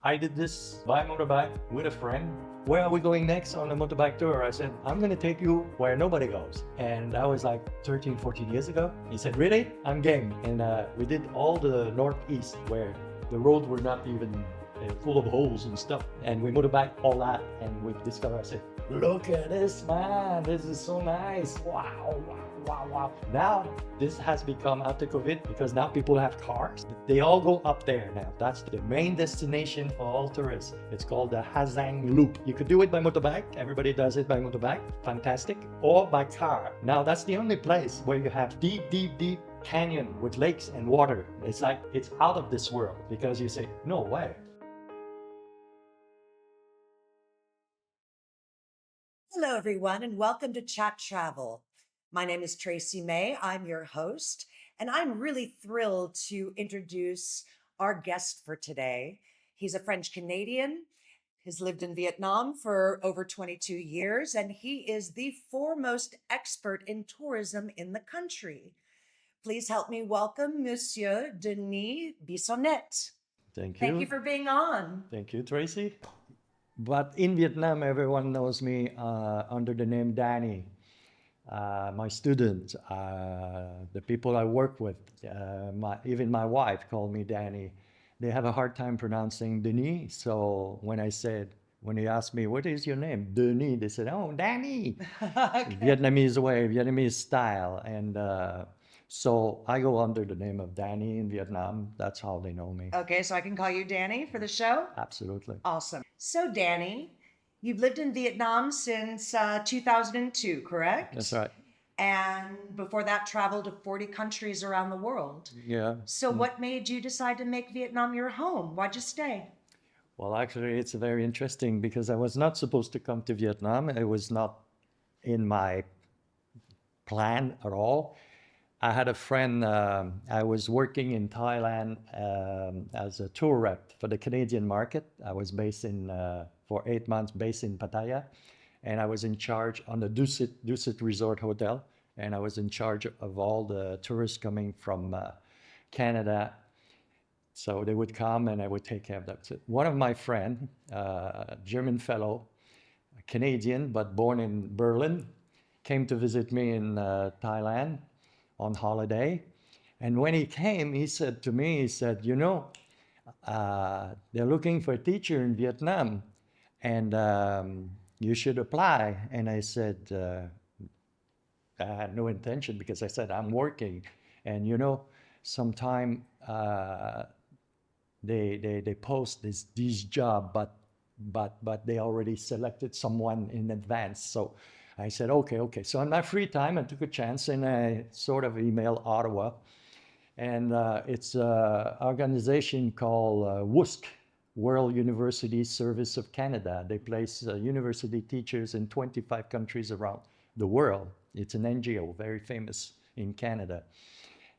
I did this by motorbike with a friend. Where are we going next on the motorbike tour? I said, I'm going to take you where nobody goes. And that was like 13, 14 years ago. He said, really? I'm game. And we did all the Northeast where the roads were not even full of holes and stuff. And we motorbike all that. And we discovered, I said, look at this, man. This is so nice. Wow, wow, wow, wow. Now, this has become after COVID because now people have cars. They all go up there now. That's the main destination for all tourists. It's called the Hazang Loop. You could do it by motorbike. Everybody does it by motorbike. Fantastic. Or by car. Now, that's the only place where you have deep, deep, deep canyon with lakes and water. It's like it's out of this world because you say, no way. Hello, everyone, and welcome to Chat.Travel. My name is Tracy May. I'm your host, and I'm really thrilled to introduce our guest for today. He's a French Canadian, has lived in Vietnam for over 22 years, and he is the foremost expert in tourism in the country. Please help me welcome Monsieur Denis Bissonnette. Thank Thank you you. for being on. Thank you, Tracy. But in Vietnam, everyone knows me under the name Danny. My students, the people I work with, even my wife called me Danny. They have a hard time pronouncing Denis. So when they asked me, what is your name? Denis, they said, oh, Danny. Okay. Vietnamese way, Vietnamese style. And so I go under the name of Danny in Vietnam. That's how they know me. Okay, so I can call you Danny for the show? Absolutely. Awesome. So, Danny, you've lived in Vietnam since 2002, correct? That's right. And before that, traveled to 40 countries around the world. Yeah. So, what made you decide to make Vietnam your home? Why'd you stay? Well, actually, it's very interesting because I was not supposed to come to Vietnam. It was not in my plan at all. I had a friend, I was working in Thailand as a tour rep for the Canadian market. I was based for 8 months, based in Pattaya. And I was in charge on the Dusit Resort Hotel. And I was in charge of all the tourists coming from Canada. So they would come and I would take care of that. So one of my friend, German fellow, Canadian, but born in Berlin, came to visit me in Thailand on holiday. And when he came, he said to me, he said, they're looking for a teacher in Vietnam and you should apply. And I said, I had no intention because I said, I'm working. And sometime they post this job, but they already selected someone in advance. So I said, okay. So on my free time, I took a chance and I sort of emailed Ottawa, and it's an organization called WUSC, World University Service of Canada. They place university teachers in 25 countries around the world. It's an NGO, very famous in Canada.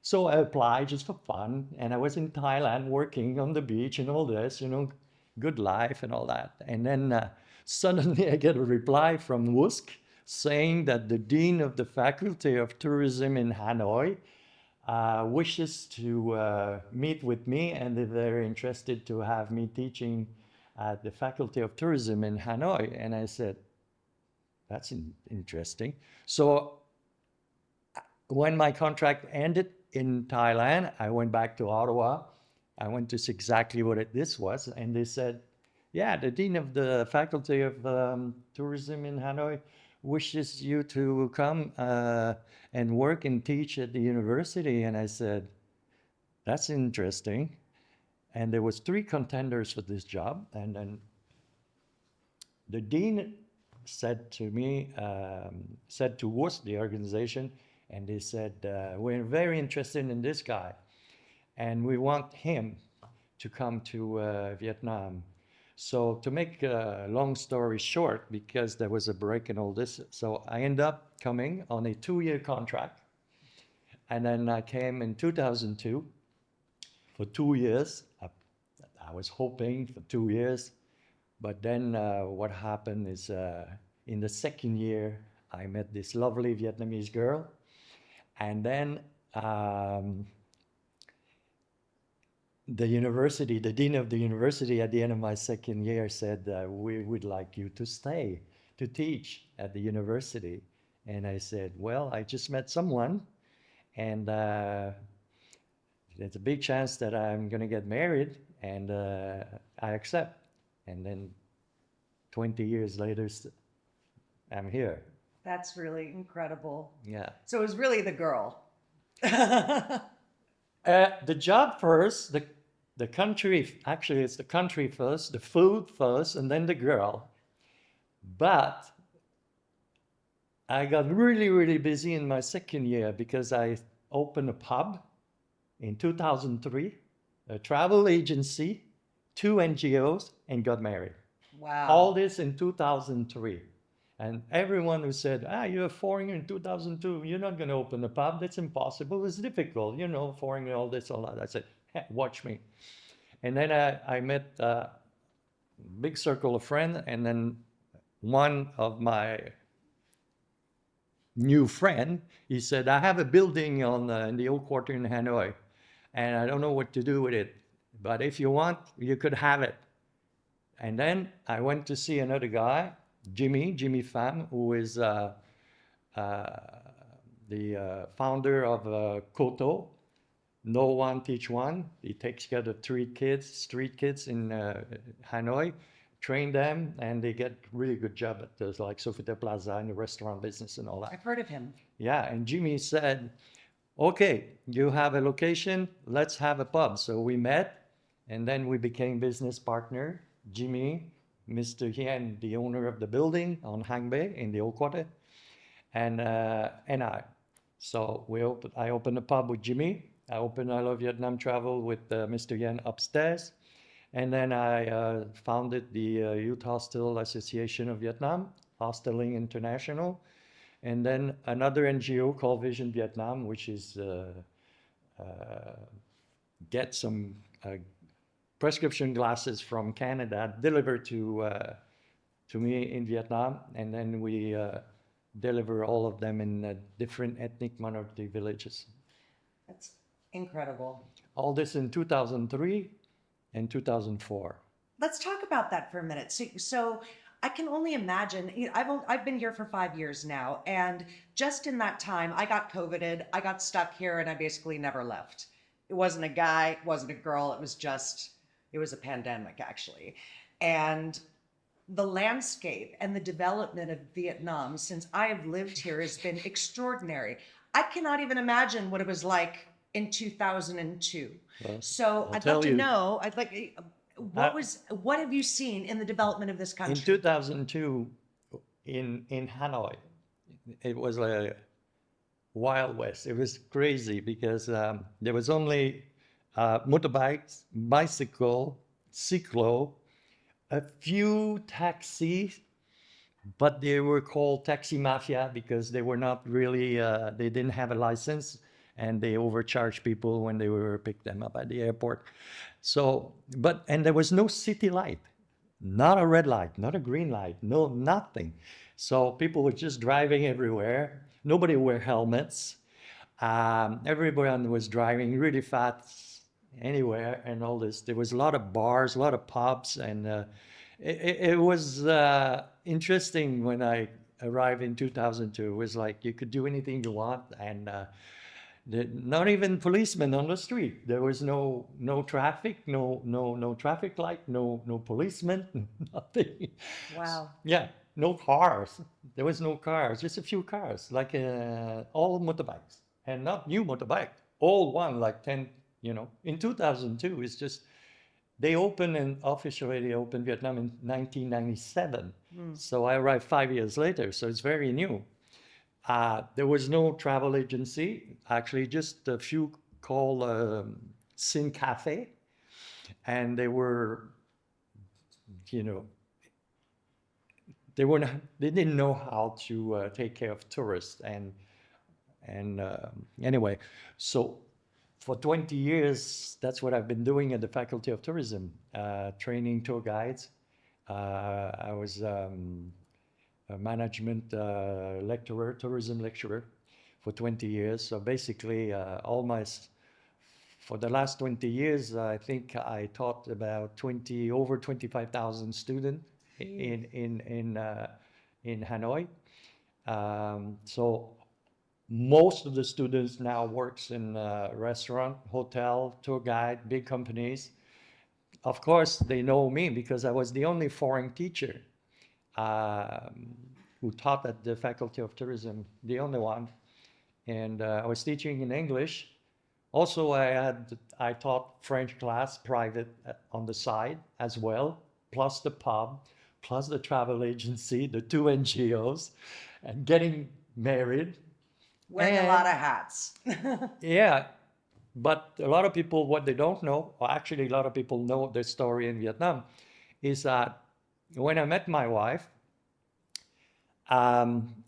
So I applied just for fun, and I was in Thailand working on the beach and all this, good life and all that. And then suddenly I get a reply from WUSC saying that the dean of the Faculty of Tourism in Hanoi wishes to meet with me, and they're very interested to have me teaching at the Faculty of Tourism in Hanoi. And I said, that's interesting. So when my contract ended in Thailand, I went back to Ottawa. I went to see exactly what this was, and they said, yeah, the dean of the Faculty of Tourism in Hanoi wishes you to come and work and teach at the university. And I said, that's interesting. And there was three contenders for this job. And then the dean said to me, said to us, the organization, and they said, we're very interested in this guy, and we want him to come to Vietnam. So to make a long story short, because there was a break and all this, so I ended up coming on a 2-year contract. And then I came in 2002 for 2 years. I was hoping for 2 years. But then what happened is in the second year, I met this lovely Vietnamese girl. And then the dean of the university at the end of my second year said, we would like you to stay to teach at the university. And I said, well, I just met someone, and there's a big chance that I'm going to get married, and I accept. And then 20 years later, I'm here. That's really incredible. Yeah. So it was really the girl. The job first, the country, actually, it's the country first, the food first, and then the girl. But I got really, really busy in my second year because I opened a pub in 2003, a travel agency, two NGOs, and got married. Wow. All this in 2003. And everyone who said, you're a foreigner in 2002, you're not going to open a pub, that's impossible, it's difficult, foreigner, all this, all that. I said, watch me. And then I met a big circle of friends, and then one of my new friend, he said, I have a building in the old quarter in Hanoi, and I don't know what to do with it, but if you want, you could have it. And then I went to see another guy, Jimmy Pham, who is the founder of Koto, No One Teach One. He takes care of street kids in Hanoi, train them, and they get really good job at those, like Sofitel Plaza in the restaurant business and all that. I've heard of him. Yeah, and Jimmy said, okay, you have a location, let's have a pub. So we met, and then we became business partner. Jimmy, Mr. Hien, the owner of the building on Hang Bay in the old quarter, and I. So I opened a pub with Jimmy. I opened I Love Vietnam Travel with Mr. Hien upstairs. And then I founded the Youth Hostel Association of Vietnam, Hosteling International. And then another NGO called Vision Vietnam, which is get some prescription glasses from Canada delivered to me in Vietnam, and then we deliver all of them in different ethnic minority villages. That's incredible. All this in 2003 and 2004. Let's talk about that for a minute. So I can only imagine, I've been here for 5 years now, and just in that time, I got COVIDed, I got stuck here, and I basically never left. It wasn't a guy, it wasn't a girl, it was a pandemic, actually. And the landscape and the development of Vietnam since I have lived here has been extraordinary. I cannot even imagine what it was like in 2002. Well, So I'll I'd tell love to you. know, what have you seen in the development of this In country? 2002, in Hanoi, it was a Wild West. It was crazy because there was only motorbikes, bicycle, cyclo, a few taxis, but they were called taxi mafia because they were not really, they didn't have a license, and they overcharged people when they were pick them up at the airport. So, and there was no city light, not a red light, not a green light, no, nothing. So people were just driving everywhere. Nobody wore helmets. Everyone was driving really fast anywhere and all this. There was a lot of bars, a lot of pubs, and it was interesting when I arrived in 2002. It was like you could do anything you want, and not even policemen on the street. There was no traffic, no traffic light, no policemen, nothing. Wow. Yeah, no cars. There was no cars, just a few cars, like all motorbikes, and not new motorbike, old one, like 10. In 2002, it's just they officially opened Vietnam in 1997. So I arrived 5 years later. So it's very new. There was no travel agency, actually, just a few called Sin Cafe, and they were, you know, they didn't know how to take care of tourists, and anyway, so for 20 years, that's what I've been doing at the Faculty of Tourism, training tour guides. I was a management lecturer, tourism lecturer for 20 years. So basically, all my for the last 20 years, I think I taught about over 25,000 students Jeez. in Hanoi. So most of the students now works in restaurant, hotel, tour guide, big companies. Of course, they know me because I was the only foreign teacher um, who taught at the Faculty of Tourism, the only one. And I was teaching in English. Also, I taught French class private on the side as well, plus the pub, plus the travel agency, the two NGOs, and getting married. Wearing a lot And of hats. yeah, but a lot of people, what they don't know, or actually a lot of people know the story in Vietnam, is that when I met my wife,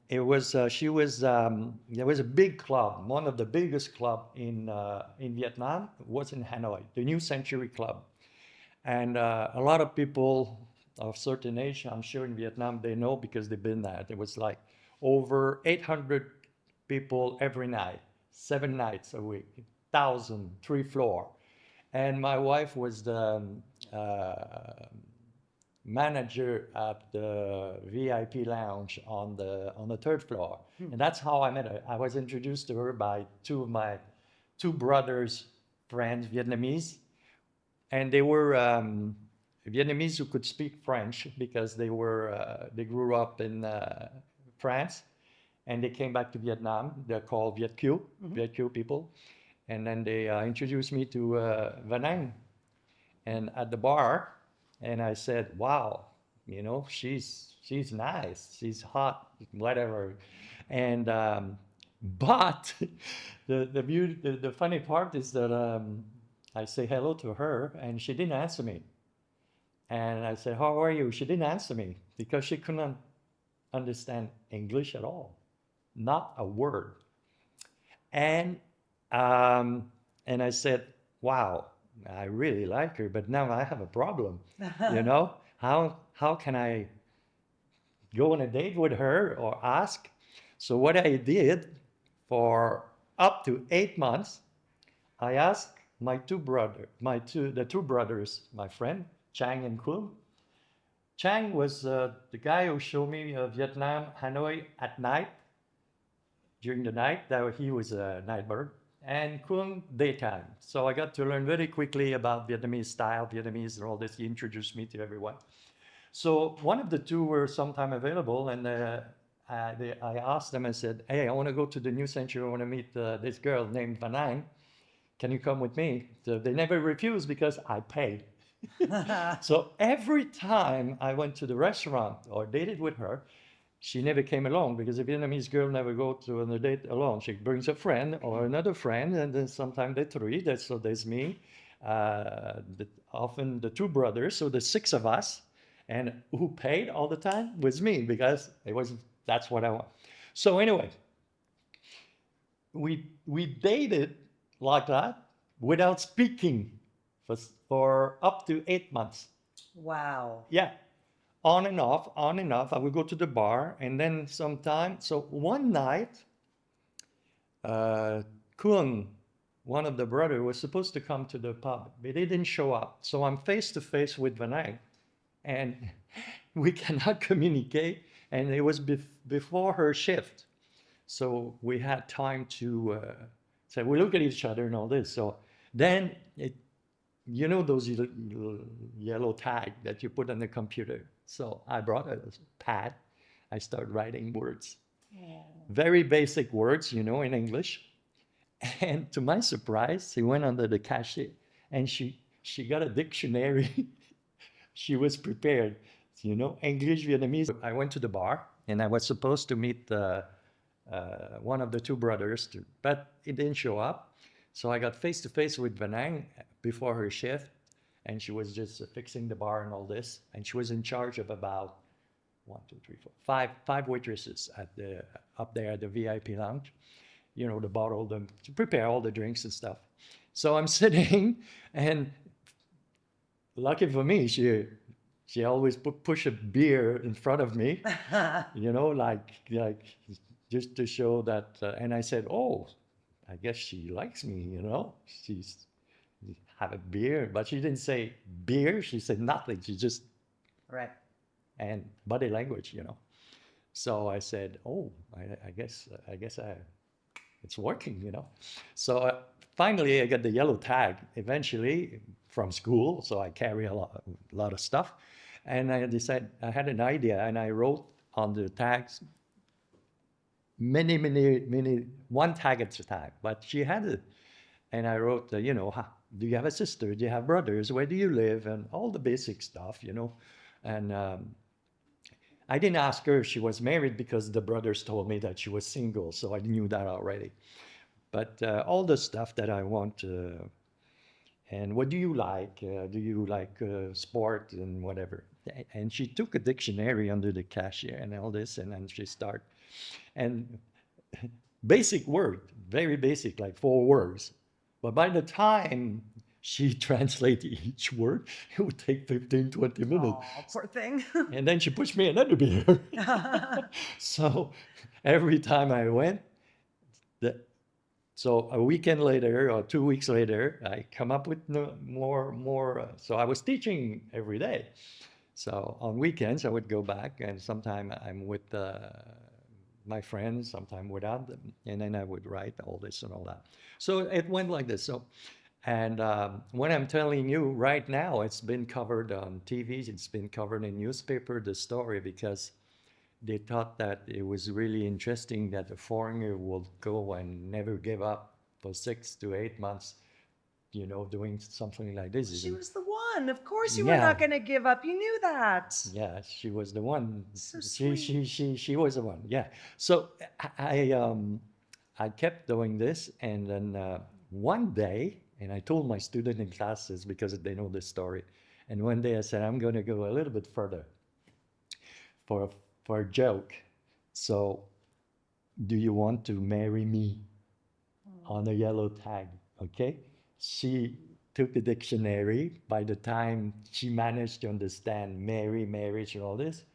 it was she was there was a big club, one of the biggest club in Vietnam was in Hanoi, the New Century Club, and a lot of people of certain age, I'm sure in Vietnam they know because they've been there. There was like over 800 people every night, 7 nights a week, 1,000, 3 floor, and my wife was the uh, manager at the VIP lounge on the third floor, and that's how I met her. I was introduced to her by two of my two brothers' friends, Vietnamese, and they were Vietnamese who could speak French because they grew up in France, and they came back to Vietnam. They're called Viet Kieu people, and then they introduced me to Vanang, and at the bar, and I said, "Wow, she's nice, she's hot, whatever," and but the funny part is that I say hello to her, and she didn't answer me, and I said, "How are you?" She didn't answer me because she couldn't understand English at all, not a word, and um, and I said, "Wow, I really like her, but now I have a problem. How can I go on a date with her or ask?" So what I did for up to 8 months, I asked the two brothers, my friend Chang and Kun. Chang was the guy who showed me Vietnam, Hanoi at night, during the night. That he was a night bird, and Kung daytime. So I got to learn very quickly about Vietnamese style, Vietnamese and all this. He introduced me to everyone. So one of the two were sometime available, and I asked them. I said, "Hey, I want to go to the New Century. I want to meet this girl named Vanang. Can you come with me?" So they never refused because I paid. So every time I went to the restaurant or dated with her, she never came along because a Vietnamese girl never go to a date alone. She brings a friend or another friend, and then sometimes they three. So there's me, often the two brothers, so the six of us, and who paid all the time was me because that's what I want. So anyway, we dated like that without speaking for up to 8 months. Wow. Yeah, on and off, on and off. I would go to the bar, and then sometime. So one night, uh, Kun, one of the brothers, was supposed to come to the pub, but he didn't show up. So I'm face to face with Vanang, and we cannot communicate. And it was before her shift, so we had time to say we look at each other and all this. So then those yellow tag that you put on the computer. So I brought a pad. I started writing words, very basic words, in English. And to my surprise, he went under the cashier, and she got a dictionary. She was prepared, English, Vietnamese. I went to the bar, and I was supposed to meet one of the two brothers, but it didn't show up. So I got face to face with Vanang before her shift, and she was just fixing the bar and all this. And she was in charge of about one, two, three, four, five waitresses up there at the VIP lounge. To bottle them, to prepare all the drinks and stuff. So I'm sitting, and lucky for me, she always push a beer in front of me, like just to show that. And I said, "Oh, I guess she likes me." She's have a beer? But she didn't say beer. She said nothing. She just, Right. and body language, you know. So I said, oh, I guess it's working, you know. So finally, I got the yellow tag eventually from school. So I carry a lot of stuff. And I decided, I had an idea, and I wrote on the tags many, one tag at a time. But she had it. And I wrote, you know, do you have a sister? Do you have brothers? Where do you live? And all the basic stuff, you know. And I didn't ask her if she was married because the brothers told me that she was single. So I knew that already. But all the stuff that I want, and what do you like? Do you like sport and whatever? And she took a dictionary under the cashier and all this, and then she started. And basic word, very basic, like 4 words. But by the time she translated each word, it would take 15, 20 minutes. Oh, poor thing. And then she pushed me another beer. So every time I went, the, so a weekend later or 2 weeks later, I come up with more. So I was teaching every day. So on weekends, I would go back, and sometimes I'm with my friends, sometimes without them, and then I would write all this and all that. So it went like this. So, and when I'm telling you right now, it's been covered on TV, it's been covered in newspaper, the story, because they thought that it was really interesting that a foreigner will go and never give up for 6 to 8 months, you know, doing something like this. She was the one. Of course you were Yeah. not going to give up. You knew that. Yeah, she was the one. So She was the one. Yeah. So I kept doing this, and then one day, and I told my student in classes because they know this story, and one day I said I'm going to go a little bit further for a joke. So, do you want to marry me on a yellow tag? Okay. She took the dictionary. By the time she managed to understand marry, marriage, and all this,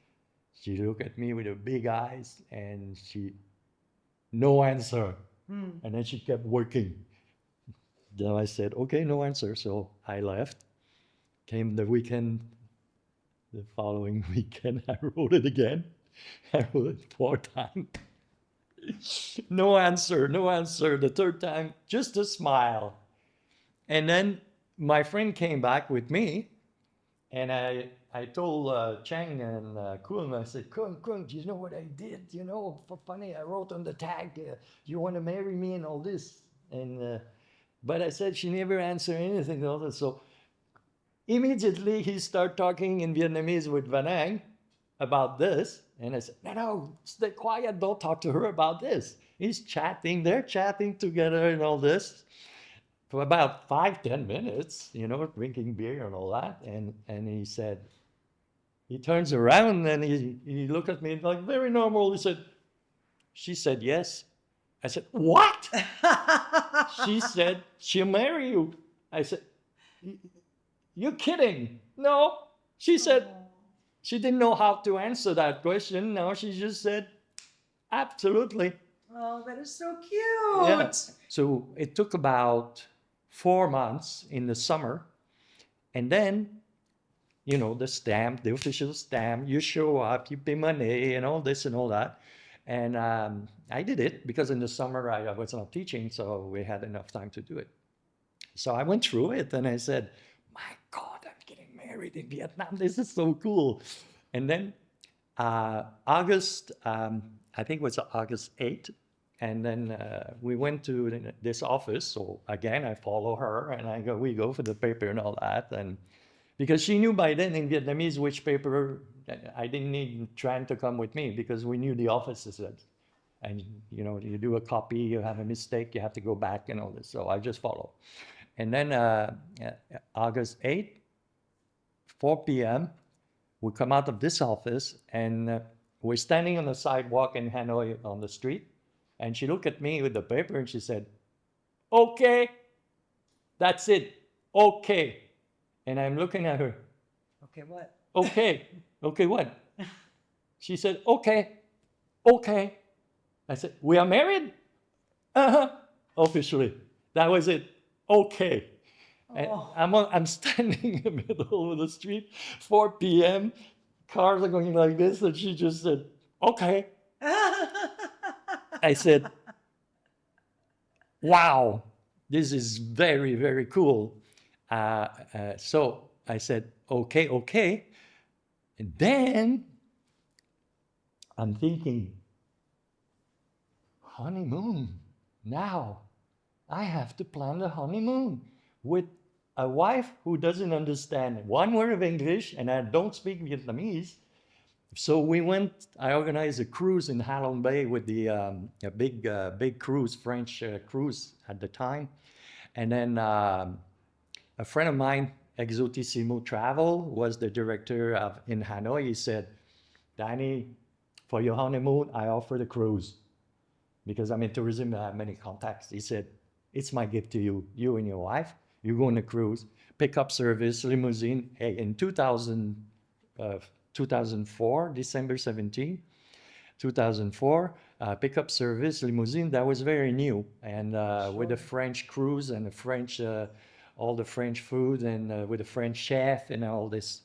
she looked at me with her big eyes, and no answer. And then she kept working. Then I said, okay, no answer. So I left. Came the weekend, the following weekend, I wrote it again. I wrote it 4 times. No answer, no answer. The third time, just a smile. And then my friend came back with me, and I told Chang and Kun, I said, Kun, do you know what I did? You know, for funny, I wrote on the tag, you want to marry me and all this. And but I said she never answered anything. All this. So immediately he started talking in Vietnamese with Van Ang about this. And I said, no, stay quiet. Don't talk to her about this. He's chatting. They're chatting together and all this for about 5, 10 minutes, you know, drinking beer and all that. And he said, he turns around and he looked at me like very normal. He said, she said yes. I said, what? She said, she'll marry you. I said, you're kidding. No. She said, she didn't know how to answer that question. No, she just said, absolutely. Oh, that is so cute. Yeah. So it took about 4 months in the summer. And then, you know, the stamp, the official stamp, you show up, you pay money and all this and all that. And I did it because in the summer I was not teaching, so we had enough time to do it. So I went through it and I said, my God, I'm getting married in Vietnam. This is so cool. And then August, I think it was August 8th. And then we went to this office. So again, I follow her and we go for the paper and all that. And because she knew by then in Vietnamese which paper, I didn't need Tran to come with me because we knew the offices. And, you know, you do a copy, you have a mistake, you have to go back and all this. So I just follow. And then August 8th, 4 p.m., we come out of this office and we're standing on the sidewalk in Hanoi on the street. And she looked at me with the paper and she said, okay, that's it. Okay. And I'm looking at her. Okay, what? Okay. Okay, what? She said, okay. Okay. I said, we are married? Uh-huh. Officially. That was it. Okay. And Oh. I'm standing in the middle of the street, 4 p.m. Cars are going like this, and she just said, "Okay." I said, "Wow, this is very, very cool." So I said, "Okay, okay." And then I'm thinking, honeymoon. Now I have to plan the honeymoon with a wife who doesn't understand one word of English and I don't speak Vietnamese. So we went. I organized a cruise in Halong Bay with a big cruise, French cruise at the time, and then a friend of mine, Exotissimo Travel, was the director of in Hanoi. He said, "Danny, for your honeymoon, I offer the cruise because I'm in tourism. I have many contacts." He said, "It's my gift to you, you and your wife. You go on a cruise, pickup service, limousine." Hey, in uh, 2004, December 17, 2004, pickup service, limousine, that was very new. And with a Sure. French cruise and a French, all the French food and with a French chef and all this.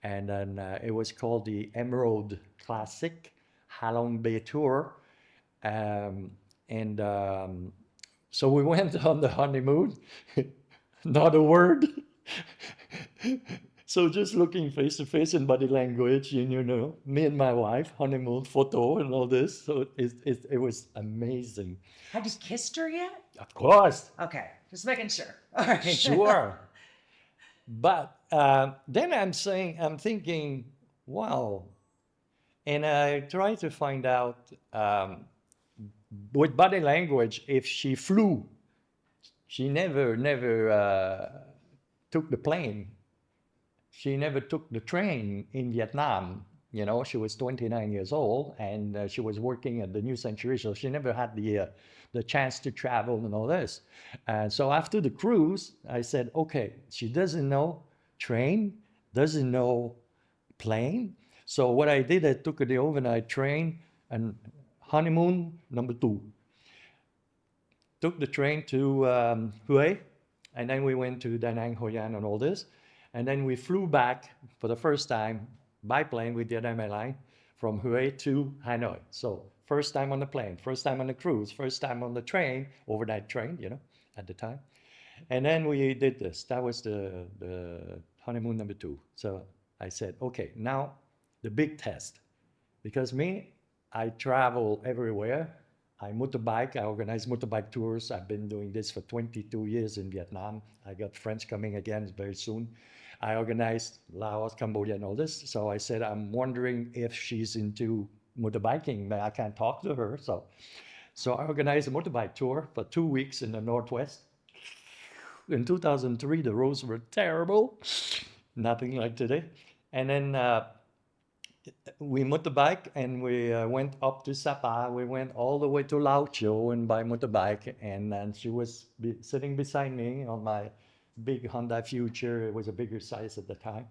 And then it was called the Emerald Classic Halong Bay Tour. Um, and so we went on the honeymoon, not a word. So just looking face to face and body language, and me and my wife, honeymoon photo and all this. So it was amazing. Had you kissed her yet? Of course, Okay, just making sure. All right. sure. But then I'm thinking, wow. And I try to find out with body language if she flew. She never took the plane. She never took the train in Vietnam. She was 29 years old and she was working at the New Century, so she never had the chance to travel and all this. And so after the cruise, I said, okay, she doesn't know train, doesn't know plane. So what I did, I took the overnight train and honeymoon number two. Took the train to Hue, and then we went to Da Nang, Hoi An, and all this. And then we flew back for the first time by plane with the Vietnam Airlines from Hue to Hanoi. So first time on the plane, first time on the cruise, first time on the train, overnight train, at the time. And then we did this. That was the honeymoon number two. So I said, okay, now the big test. Because me, I travel everywhere. I motorbike. I organize motorbike tours. I've been doing this for 22 years in Vietnam. I got friends coming again very soon. I organized Laos, Cambodia, and all this. So I said, I'm wondering if she's into motorbiking. But I can't talk to her. So I organized a motorbike tour for 2 weeks in the Northwest. In 2003, the roads were terrible, nothing like today. And then we motorbike and we went up to Sapa. We went all the way to Lao Chau and by motorbike. And then she was sitting beside me on my big Honda Future. It was a bigger size at the time.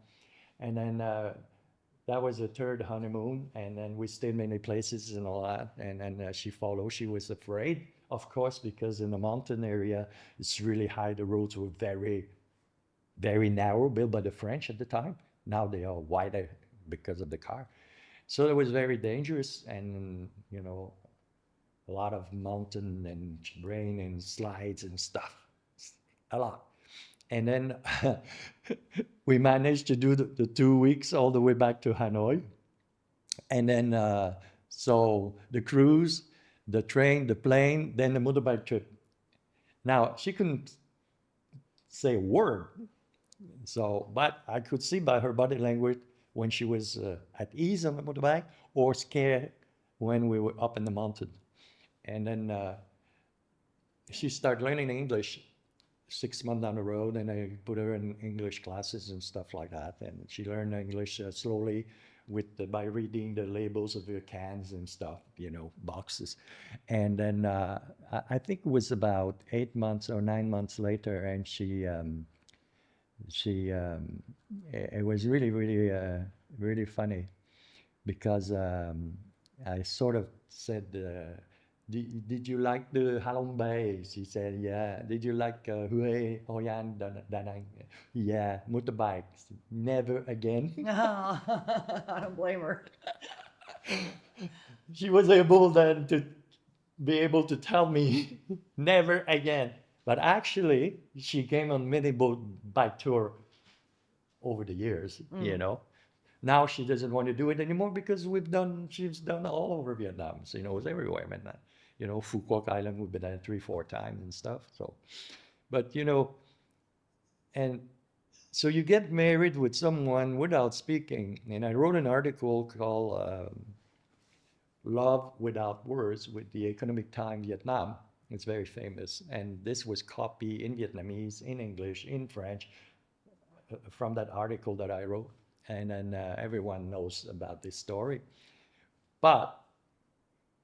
And then that was the third honeymoon. And then we stayed many places and all that. And then she followed. She was afraid, of course, because in the mountain area, it's really high. The roads were very, very narrow, built by the French at the time. Now they are wider because of the car. So it was very dangerous and, a lot of mountain and rain and slides and stuff. A lot. And then we managed to do the 2 weeks all the way back to Hanoi. And then, so the cruise, the train, the plane, then the motorbike trip. Now, she couldn't say a word. So, but I could see by her body language when she was at ease on the motorbike or scared when we were up in the mountain. And then she started learning English 6 months down the road, and I put her in English classes and stuff like that. And she learned English slowly by reading the labels of the cans and stuff, boxes. And then I think it was about 8 months or 9 months later, and she it was really really really funny because I sort of said did you like the Halong Bay? She said, yeah. Did you like Hue, Hoyan, Da Nang? Yeah. Motorbikes? Never again. No, I don't blame her. She was able then to be able to tell me never again. But actually, she came on many boat bike tour over the years, you know. Now she doesn't want to do it anymore because she's done all over Vietnam. So, it was everywhere, man. Phu Quoc Island, we've been there 3, 4 times and stuff. So, but, and so you get married with someone without speaking. And I wrote an article called Love Without Words with the Economic Time Vietnam. It's very famous. And this was copied in Vietnamese, in English, in French from that article that I wrote. And then everyone knows about this story. But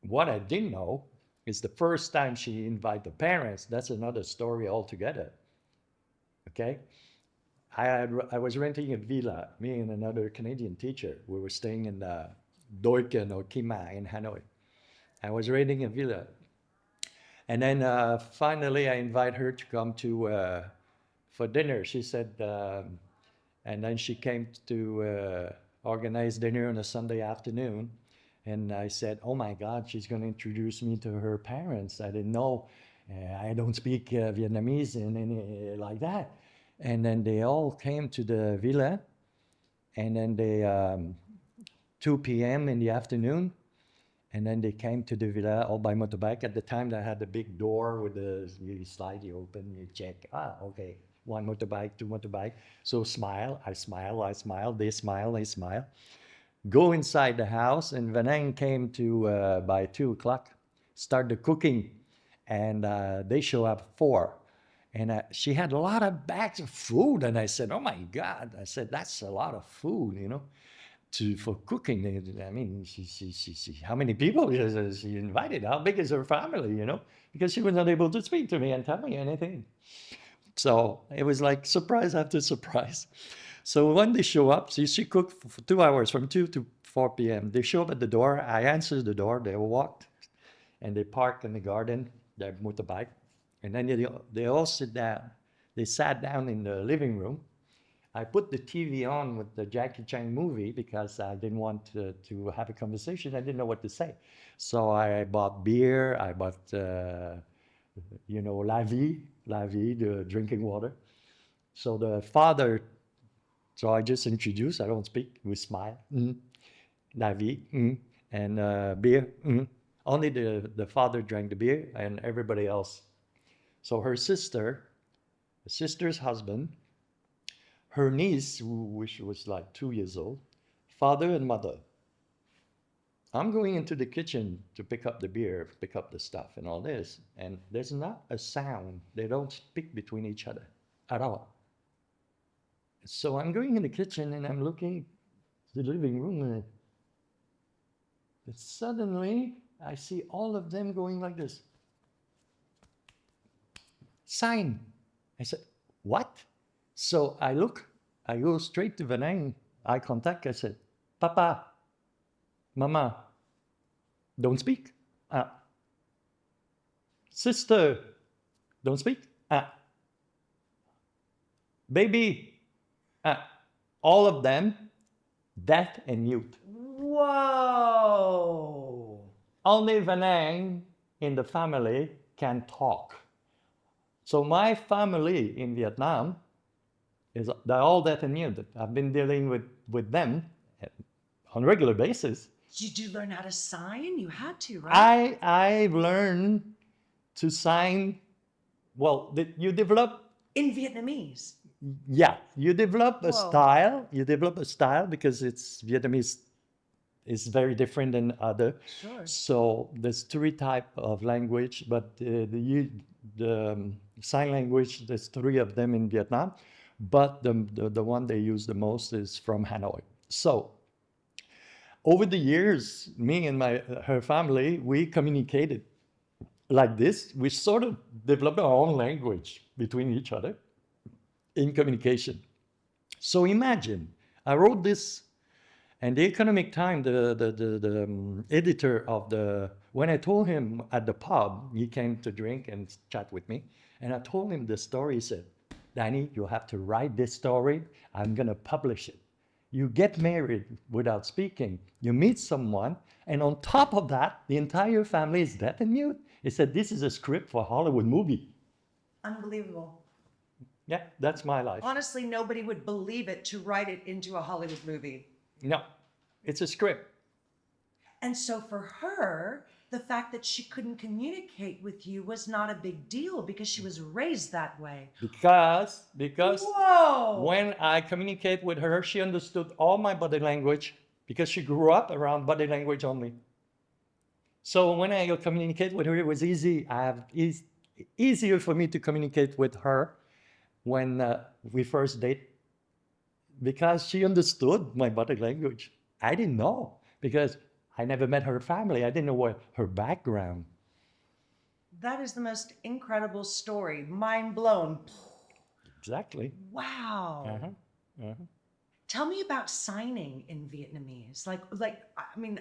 what I didn't know is the first time she invited the parents, that's another story altogether. Okay? I was renting a villa, me and another Canadian teacher. We were staying in Doi Kien or Kima in Hanoi. I was renting a villa. And then finally I invite her to come to for dinner. She said, and then she came to organize dinner on a Sunday afternoon. And I said, oh my God, she's going to introduce me to her parents. I didn't know. I don't speak Vietnamese and any like that. And then they all came to the villa. And then 2 p.m. in the afternoon, and then they came to the villa all by motorbike. At the time, they had the big door with you slide, you open, you check. Okay, one motorbike, two motorbike. So smile, I smile, I smile. They smile, they smile. Go inside the house, and Vanang came to by 2 o'clock, start the cooking, and they show up 4. And she had a lot of bags of food, and I said, "Oh my God!" I said, "That's a lot of food." For cooking. I mean, how many people she invited? How big is her family? Because she was not able to speak to me and tell me anything. So it was like surprise after surprise. So when they show up, she cooked for 2 hours from 2 to 4 p.m. They show up at the door. I answered the door. They walked and they parked in the garden, their motorbike. And then they all sit down. They sat down in the living room. I put the TV on with the Jackie Chan movie because I didn't want to have a conversation. I didn't know what to say. So I bought beer. I bought, La Vie, the drinking water. So the father, so I just introduced. I don't speak. We smile. La Vie. And beer. Only the father drank the beer and everybody else. So her the sister's husband, her niece, which was like 2 years old, father and mother. I'm going into the kitchen to pick up the beer, pick up the stuff and all this, and there's not a sound. They don't speak between each other at all. So I'm going in the kitchen and I'm looking at the living room, and suddenly I see all of them going like this. Sign. I said, what? So I go straight to Vanang, eye contact. I said, Papa, Mama, don't speak. Sister, don't speak. Baby, all of them deaf and mute. Whoa. Only Vanang in the family can talk. So my family in Vietnam they're all deaf and mute. I've been dealing with them on a regular basis. Did you learn how to sign? You had to, right? I've learned to sign. Well, you develop. In Vietnamese. Yeah, you develop a Whoa. style. You develop a style because it's Vietnamese is very different than other. Sure. So there's 3 type of language, but the sign language, there's 3 of them in Vietnam, but the one they use the most is from Hanoi. So over the years, me and her family, we communicated like this. We sort of developed our own language between each other in communication. So imagine, I wrote this, and the Economic Time, the editor of the when I told him at the pub, he came to drink and chat with me, and I told him the story. He said, Danny, you have to write this story. I'm going to publish it. You get married without speaking. You meet someone, and on top of that, the entire family is deaf and mute. He said, this is a script for a Hollywood movie. Unbelievable. Yeah, that's my life. Honestly, nobody would believe it to write it into a Hollywood movie. No, it's a script. And so for her, the fact that she couldn't communicate with you was not a big deal because she was raised that way. Because Whoa! when I communicate with her, she understood all my body language because she grew up around body language only. So when I communicate with her, it was easy. Easier for me to communicate with her when we first date because she understood my body language. I didn't know because I never met her family. I didn't know what her background. That is the most incredible story. Mind blown. Exactly. Wow. Tell me about signing in Vietnamese. I mean,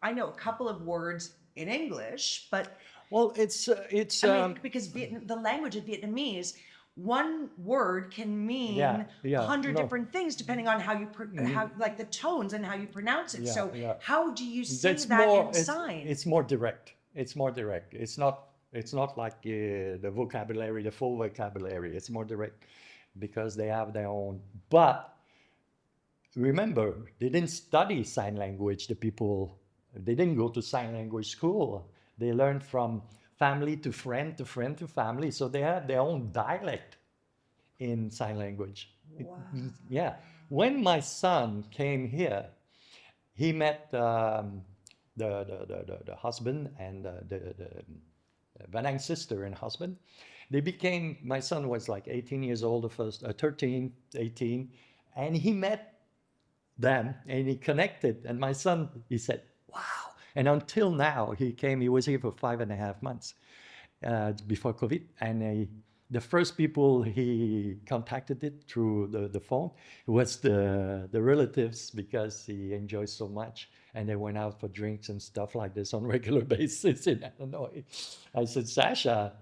I know a couple of words in English, but well, because the language of Vietnamese, one word can mean Yeah, 100 no. different things depending on how you how like the tones and how you pronounce it. So how do you say that and sign? It's more direct. It's more direct. It's not like the vocabulary, the full vocabulary. It's more direct because they have their own. But remember, they didn't study sign language. The people, they didn't go to sign language school. They learned from family to friend to friend to family. So they had their own dialect in sign language. Wow. Yeah. When my son came here, he met the husband and the Vanang sister and husband. They became, my son was like 18 years old, the first, 13, 18, and he met them and he connected. And my son, he said, wow. And until now, he was here for 5.5 months before COVID. And the first people he contacted it through the phone was the relatives because he enjoys so much. And they went out for drinks and stuff like this on regular basis in Illinois. I said, Sasha,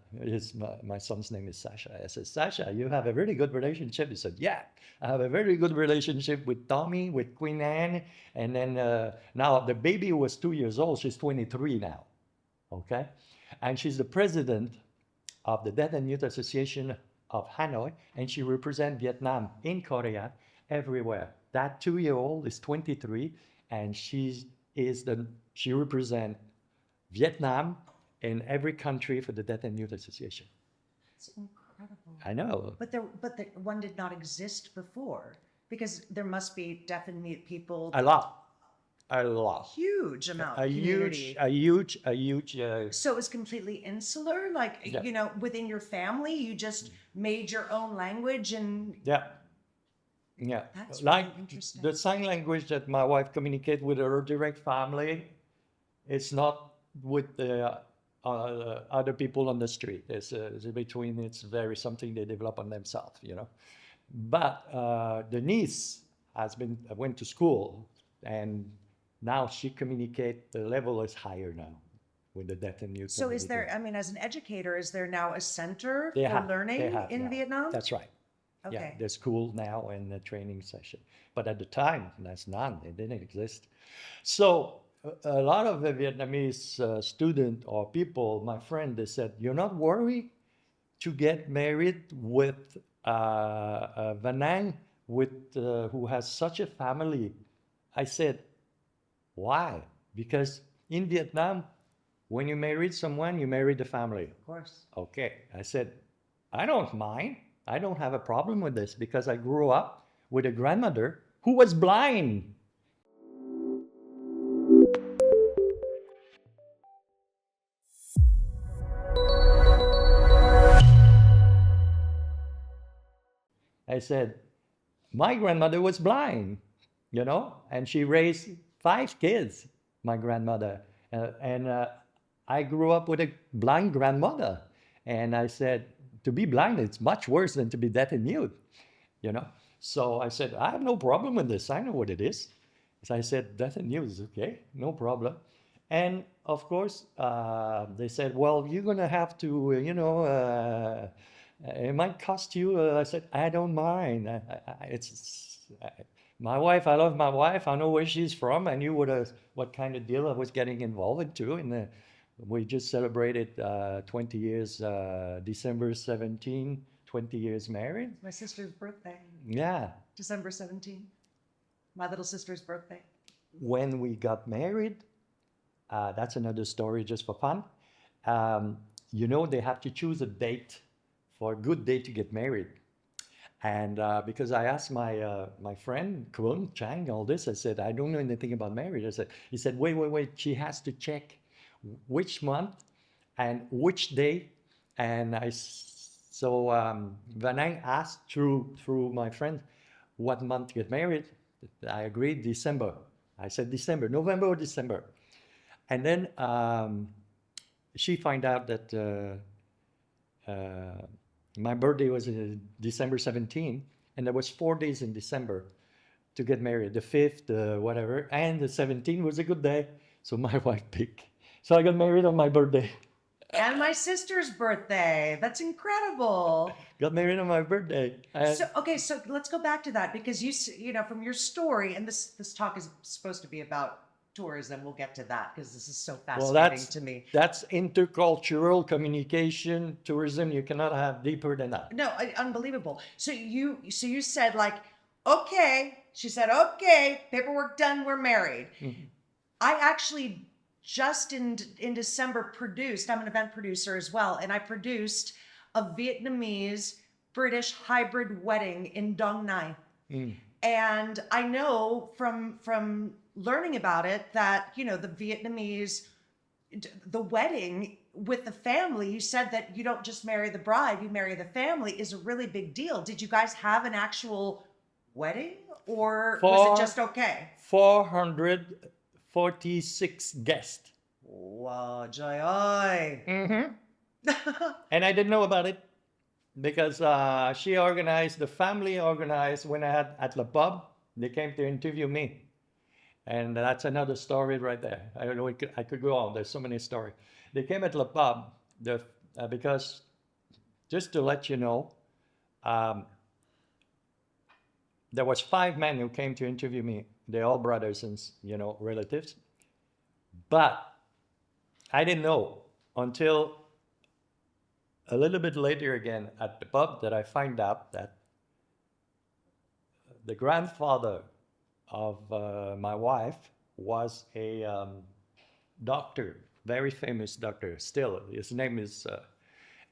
my son's name is Sasha. I said, Sasha, you have a really good relationship. He said, yeah, I have a very good relationship with Tommy, with Queen Anne. And then now the baby was 2 years old. She's 23 now. Okay. And she's the president of the Deaf and Mute Association of Hanoi, and she represents Vietnam in Korea everywhere. That 2-year-old is 23, and she represents Vietnam in every country for the Deaf and Mute Association. It's incredible. I know. But the one did not exist before because there must be deaf and mute people. A lot. Huge amount. A huge. So it was completely insular, within your family, you just made your own language and. Yeah. That's like really interesting. the sign language that my wife communicates with her direct family, it's not with the other people on the street. It's very something they develop on themselves, But the niece went to school, and now she communicates. The level is higher now with the deaf and mute. So is there, as an educator, is there now a center for learning in Vietnam? That's right. Okay. Yeah, there's school now and a training session. But at the time, there's none. It didn't exist. So a lot of the Vietnamese student or people, my friend, they said, you're not worried to get married with Vanang, who has such a family. I said, why? Because in Vietnam, when you married someone, you married the family. Of course. Okay. I said, I don't mind. I don't have a problem with this because I grew up with a grandmother who was blind. I said, my grandmother was blind, and she raised 5 kids, my grandmother. And I grew up with a blind grandmother. And I said, to be blind, it's much worse than to be deaf and mute, So I said, I have no problem with this. I know what it is. So I said, deaf and mute is okay, no problem. And of course, they said, well, you're going to have to, it might cost you. I said, I don't mind. My wife, I love my wife. I know where she's from. I knew what kind of deal I was getting involved into. And we just celebrated 20 years, December 17, 20 years married. My sister's birthday, Yeah. December 17th. My little sister's birthday. When we got married, that's another story just for fun. Um, they have to choose a date for a good date to get married. And because I asked my friend Kun Chang all this, I said I don't know anything about marriage. He said wait, she has to check which month and which day. And when I asked through my friend what month to get married, I agreed December. I said December, November or December. And then she found out that my birthday was December 17, and there was 4 days in December to get married. The 5th, whatever, and the 17th was a good day. So my wife picked. So I got married on my birthday. And my sister's birthday. That's incredible. Got married on my birthday. So let's go back to that because from your story, and this talk is supposed to be about tourism. We'll get to that because this is so fascinating to me. That's intercultural communication, tourism. You cannot have deeper than that. No, unbelievable. So you said like, okay. She said, okay, paperwork done. We're married. Mm-hmm. I actually just in December produced. I'm an event producer as well, and I produced a Vietnamese British hybrid wedding in Dong Nai. Mm. And I know from learning about it that the Vietnamese, the wedding with the family, you said that you don't just marry the bride, you marry the family, is a really big deal. Did you guys have an actual wedding, or was it just okay? 446 guests. Wow, joy, oi. Mm-hmm. And I didn't know about it because the family organized when I had at the pub. They came to interview me. And that's another story right there. I don't know, I could go on. There's so many stories. They came at the pub because, just to let you know, there was 5 men who came to interview me. They're all brothers and relatives. But I didn't know until a little bit later again at the pub that I find out that the grandfather of my wife was a doctor, very famous doctor still. His name is,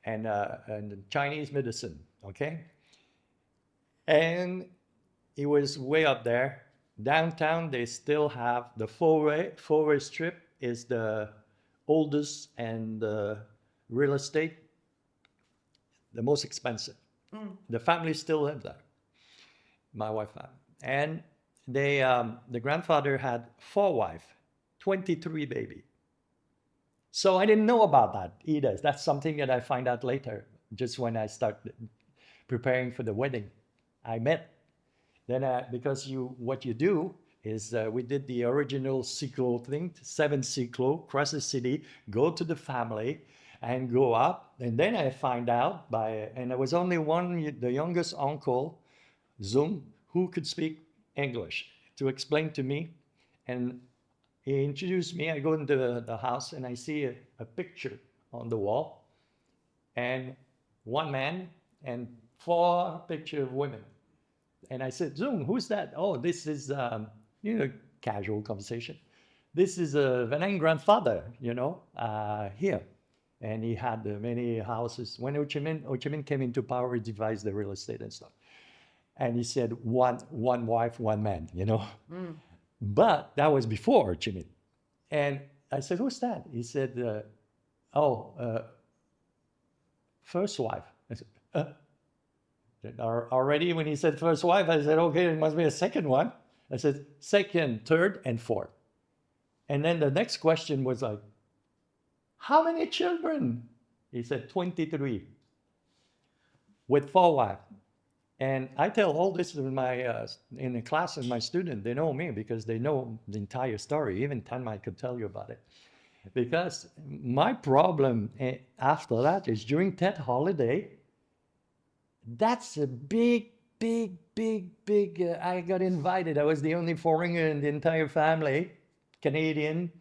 and Chinese medicine, okay? And he was way up there. Downtown, they still have the four-way strip is the oldest and real estate, the most expensive. Mm. The family still live there, my wife and they, the grandfather had 4 wives, 23 baby. So I didn't know about that either. That's something that I find out later, just when I start preparing for the wedding. I met. Then because what you do is we did the original cyclo thing, 7 cyclo, cross the city, go to the family and go up. And then I find out and there was only one, the youngest uncle, Zoom, who could speak English to explain to me. And he introduced me. I go into the house and I see a picture on the wall and 1 man and 4 pictures of women. And I said, Zoom, who's that? Oh, this is, casual conversation. This is a Vanang grandfather, here. And he had many houses. When Ho Chi Minh came into power, he devised the real estate and stuff. And he said, one wife, 1 man, Mm. But that was before Ho Chi Minh. And I said, who's that? He said, first wife. I said, already when he said first wife, I said, okay, it must be a second one. I said, second, third, and fourth. And then the next question was like, how many children? He said, 23 with 4 wives. And I tell all this in in the class and my student. They know me because they know the entire story. Even Tan Mai could tell you about it. Because my problem after that is during that holiday, that's a big, big, big, big. I got invited. I was the only foreigner in the entire family, Canadian.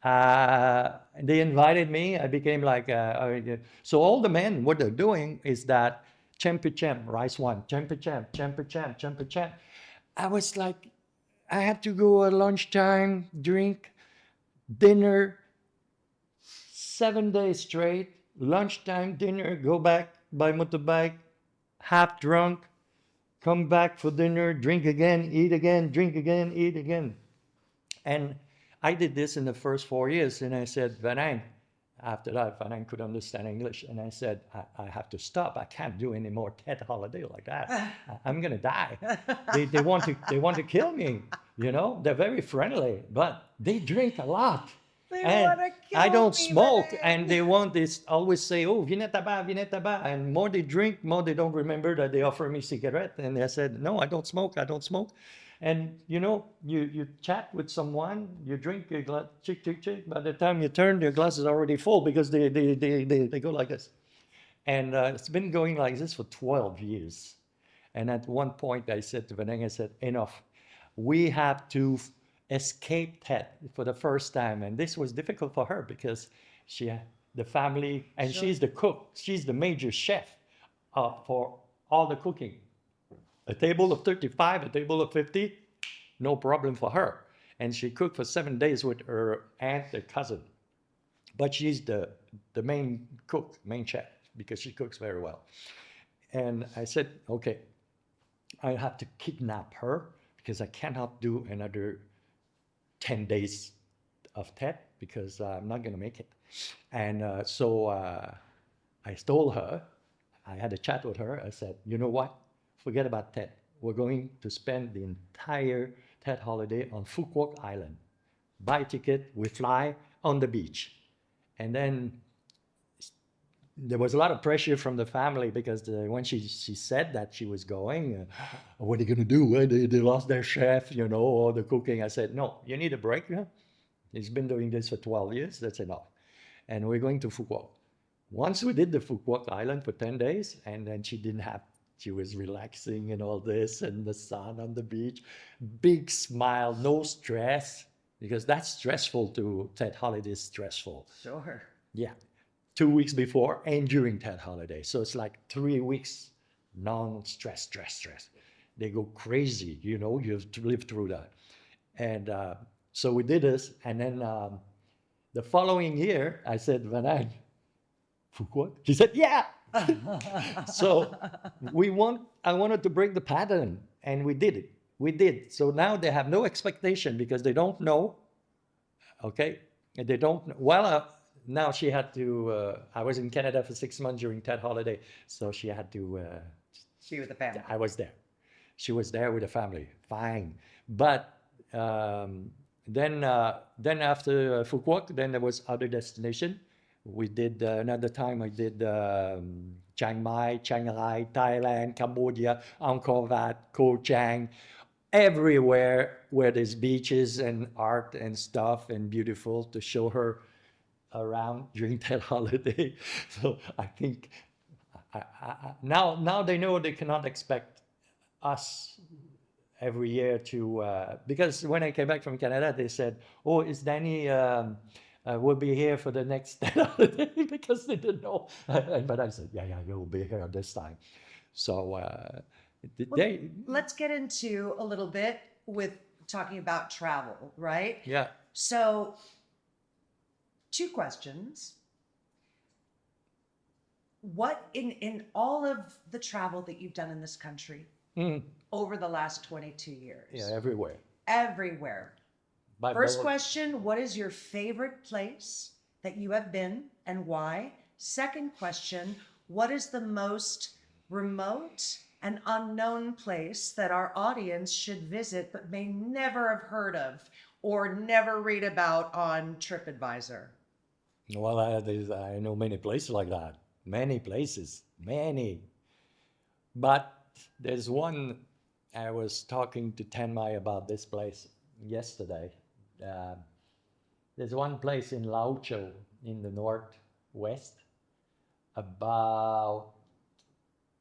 They invited me. I became like, so all the men, what they're doing is that champi champ, rice one, champi champ, champi champ, champi champ. I was like, I had to go at lunchtime, drink, dinner, 7 days straight, lunchtime, dinner, go back by motorbike, half drunk, come back for dinner, drink again, drink again, eat again. And I did this in the first 4 years. And I said, Vanang, after that, Vanang could understand English. And I said, I have to stop. I can't do any more TED holiday like that. I'm going to die. They want to kill me. You know, they're very friendly, but they drink a lot. They And want to I kill don't me, smoke, and Vanang. they want this always say, "Oh, viens tabac, viens tabac," and more they drink, more they don't remember that they offer me cigarette. And I said, "No, I don't smoke. I don't smoke." And you know, you chat with someone, you drink a glass, chick, chick, chick. By the time you turn, your glass is already full because they go like this. And it's been going like this for 12 years. And at one point, I said to Vanessa, I said, enough. We have to escape that for the first time. And this was difficult for her because she, the family, and Sure. she's the cook. She's the major chef for all the cooking. A table of 35, a table of 50, no problem for her. And she cooked for 7 days with her aunt and cousin. But she's the main cook, main chef, because she cooks very well. And I said, okay, I have to kidnap her because I cannot do another 10 days of TED because I'm not going to make it. And I told her, I had a chat with her. I said, you know what? Forget about TED. We're going to spend the entire TED holiday on Phu Quoc Island. Buy a ticket, we fly on the beach. And then there was a lot of pressure from the family because when she said that she was going, what are they going to do? They lost their chef, you know, or the cooking. I said, no, you need a break. Yeah? He's been doing this for 12 years. That's enough. And we're going to Phu Quoc. Once we did the Phu Quoc Island for 10 days, and then she was relaxing and all this, and the sun on the beach, big smile, no stress, because that's stressful to Ted Holiday is stressful. Sure. Yeah. 2 weeks before and during that holiday. So it's like 3 weeks non-stress, stress. They go crazy, you know, you have to live through that. And so we did this. And then the following year, I said, Vanang, Foucault? She said, yeah. So I wanted to break the pattern and we did it. We did. So now they have no expectation because they don't know. Okay. And they don't know. Well, now she had to, I was in Canada for 6 months during that holiday. So she had to, Be with the family. I was there. She was there with the family. Fine. But then after Phu Quoc, then there was other destination. We did another time. I did Chiang Mai, Chiang Rai, Thailand, Cambodia, Angkor Wat, Koh Chang, everywhere where there's beaches and art and stuff and beautiful to show her around during that holiday. So I think now they know they cannot expect us every year to because when I came back from Canada, they said, "Oh, is Danny will be here for the next holiday?" Because they didn't know. But I said, "Yeah, you'll be here this time." So they, Let's get into a little bit with talking about travel, right? yeah, So, two questions. What in all of the travel that you've done in this country over the last 22 years? yeah, everywhere. Everywhere. By First boat. question, what is your favorite place that you have been and why? Second question, what is the most remote and unknown place that our audience should visit but may never have heard of or never read about on TripAdvisor? Well, I know many places like that. Many places, many. But there's one, I was talking to Tenmai about this place yesterday. Uh, There's one place in Lao Chau in the northwest. About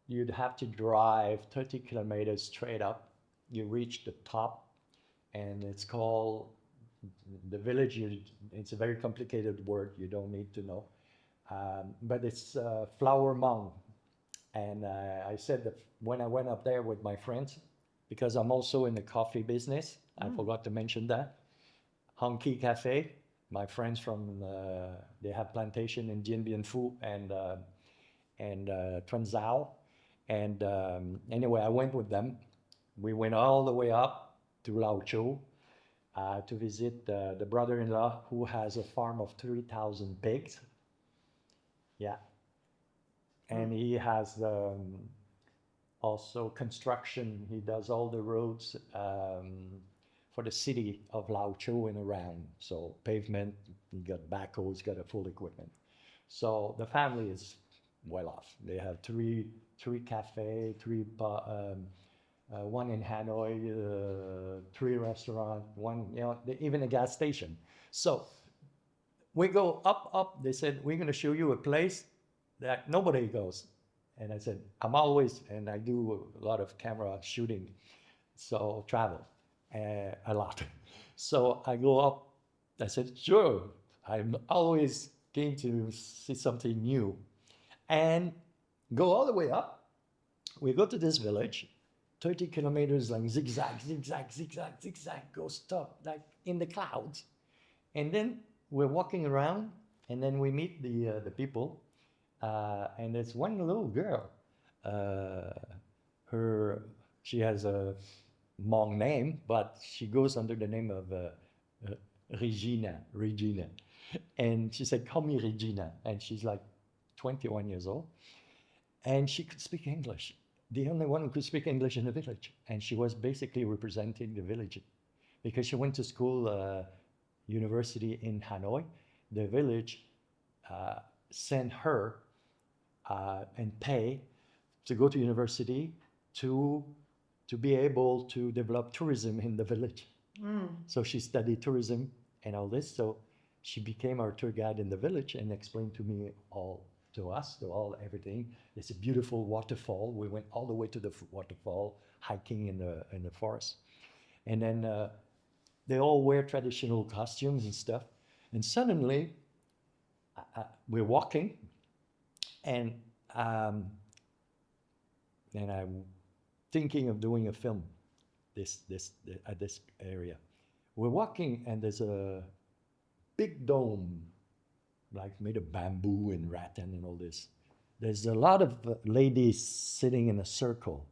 You'd have to drive 30 kilometers straight up. You reach the top, and it's called the village. It's a very complicated word. You don't need to know, but it's Flower Mound. And I said that when I went up there with my friends, because I'm also in the coffee business, I forgot to mention that. Honky Cafe, my friends from, they have plantation in Dien Bien Phu and Tuan Zao. And anyway, I went with them. We went all the way up to Lao Chau to visit the brother-in-law who has a farm of 3,000 pigs. Yeah. And he has also construction. He does all the roads for the city of Lao Chau and around. So pavement, he got backhoe, he's got a full equipment. So the family is well off. They have three cafe, one in Hanoi, three restaurant, one, even a gas station. So we go up. They said, we're going to show you a place that nobody goes. And I said, and I do a lot of camera shooting, so travel a lot. So I go up. I said, sure, I'm always keen to see something new. And go all the way up. We go to this village, 30 kilometers, like zigzag, zigzag, zigzag, zigzag, go stop, like in the clouds. And then we're walking around, and then we meet the people, and there's one little girl. Uh, she has a long name, but she goes under the name of Regina. And she said, call me Regina. And she's like 21 years old. And she could speak English, the only one who could speak English in the village. And she was basically representing the village because she went to school, university in Hanoi. The village sent her and pay to go to university to be able to develop tourism in the village. So she studied tourism and all this. So she became our tour guide in the village and explained to us, everything. There's a beautiful waterfall. We went all the way to the waterfall, hiking in the forest. And then they all wear traditional costumes and stuff. And suddenly, we're walking, and I'm thinking of doing a film at this area. We're walking, and there's a big dome, like made of bamboo and rattan and all this. There's a lot of ladies sitting in a circle,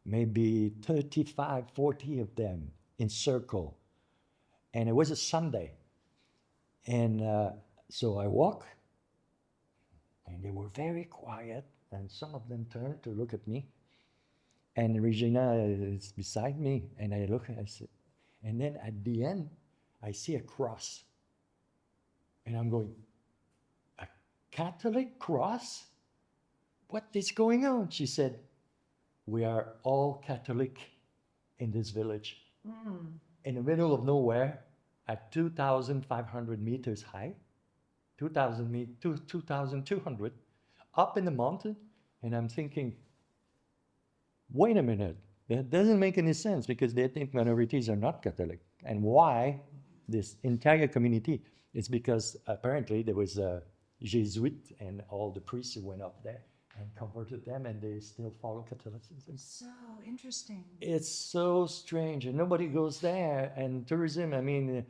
maybe 35, 40 of them in circle. And it was a Sunday. And so I walk, and they were very quiet, and some of them turned to look at me. And Regina is beside me, and I look, I said, and then at the end, I see a cross. And I'm going, a Catholic cross? What is going on? She said, we are all Catholic in this village. In the middle of nowhere, at 2,500 meters high, 2,200, up in the mountain. And I'm thinking, wait a minute, that doesn't make any sense because they think minorities are not Catholic. And why this entire community? It's because apparently there was a Jesuit and all the priests who went up there and converted them, and they still follow Catholicism. So interesting. It's so strange, and nobody goes there. And tourism, I mean,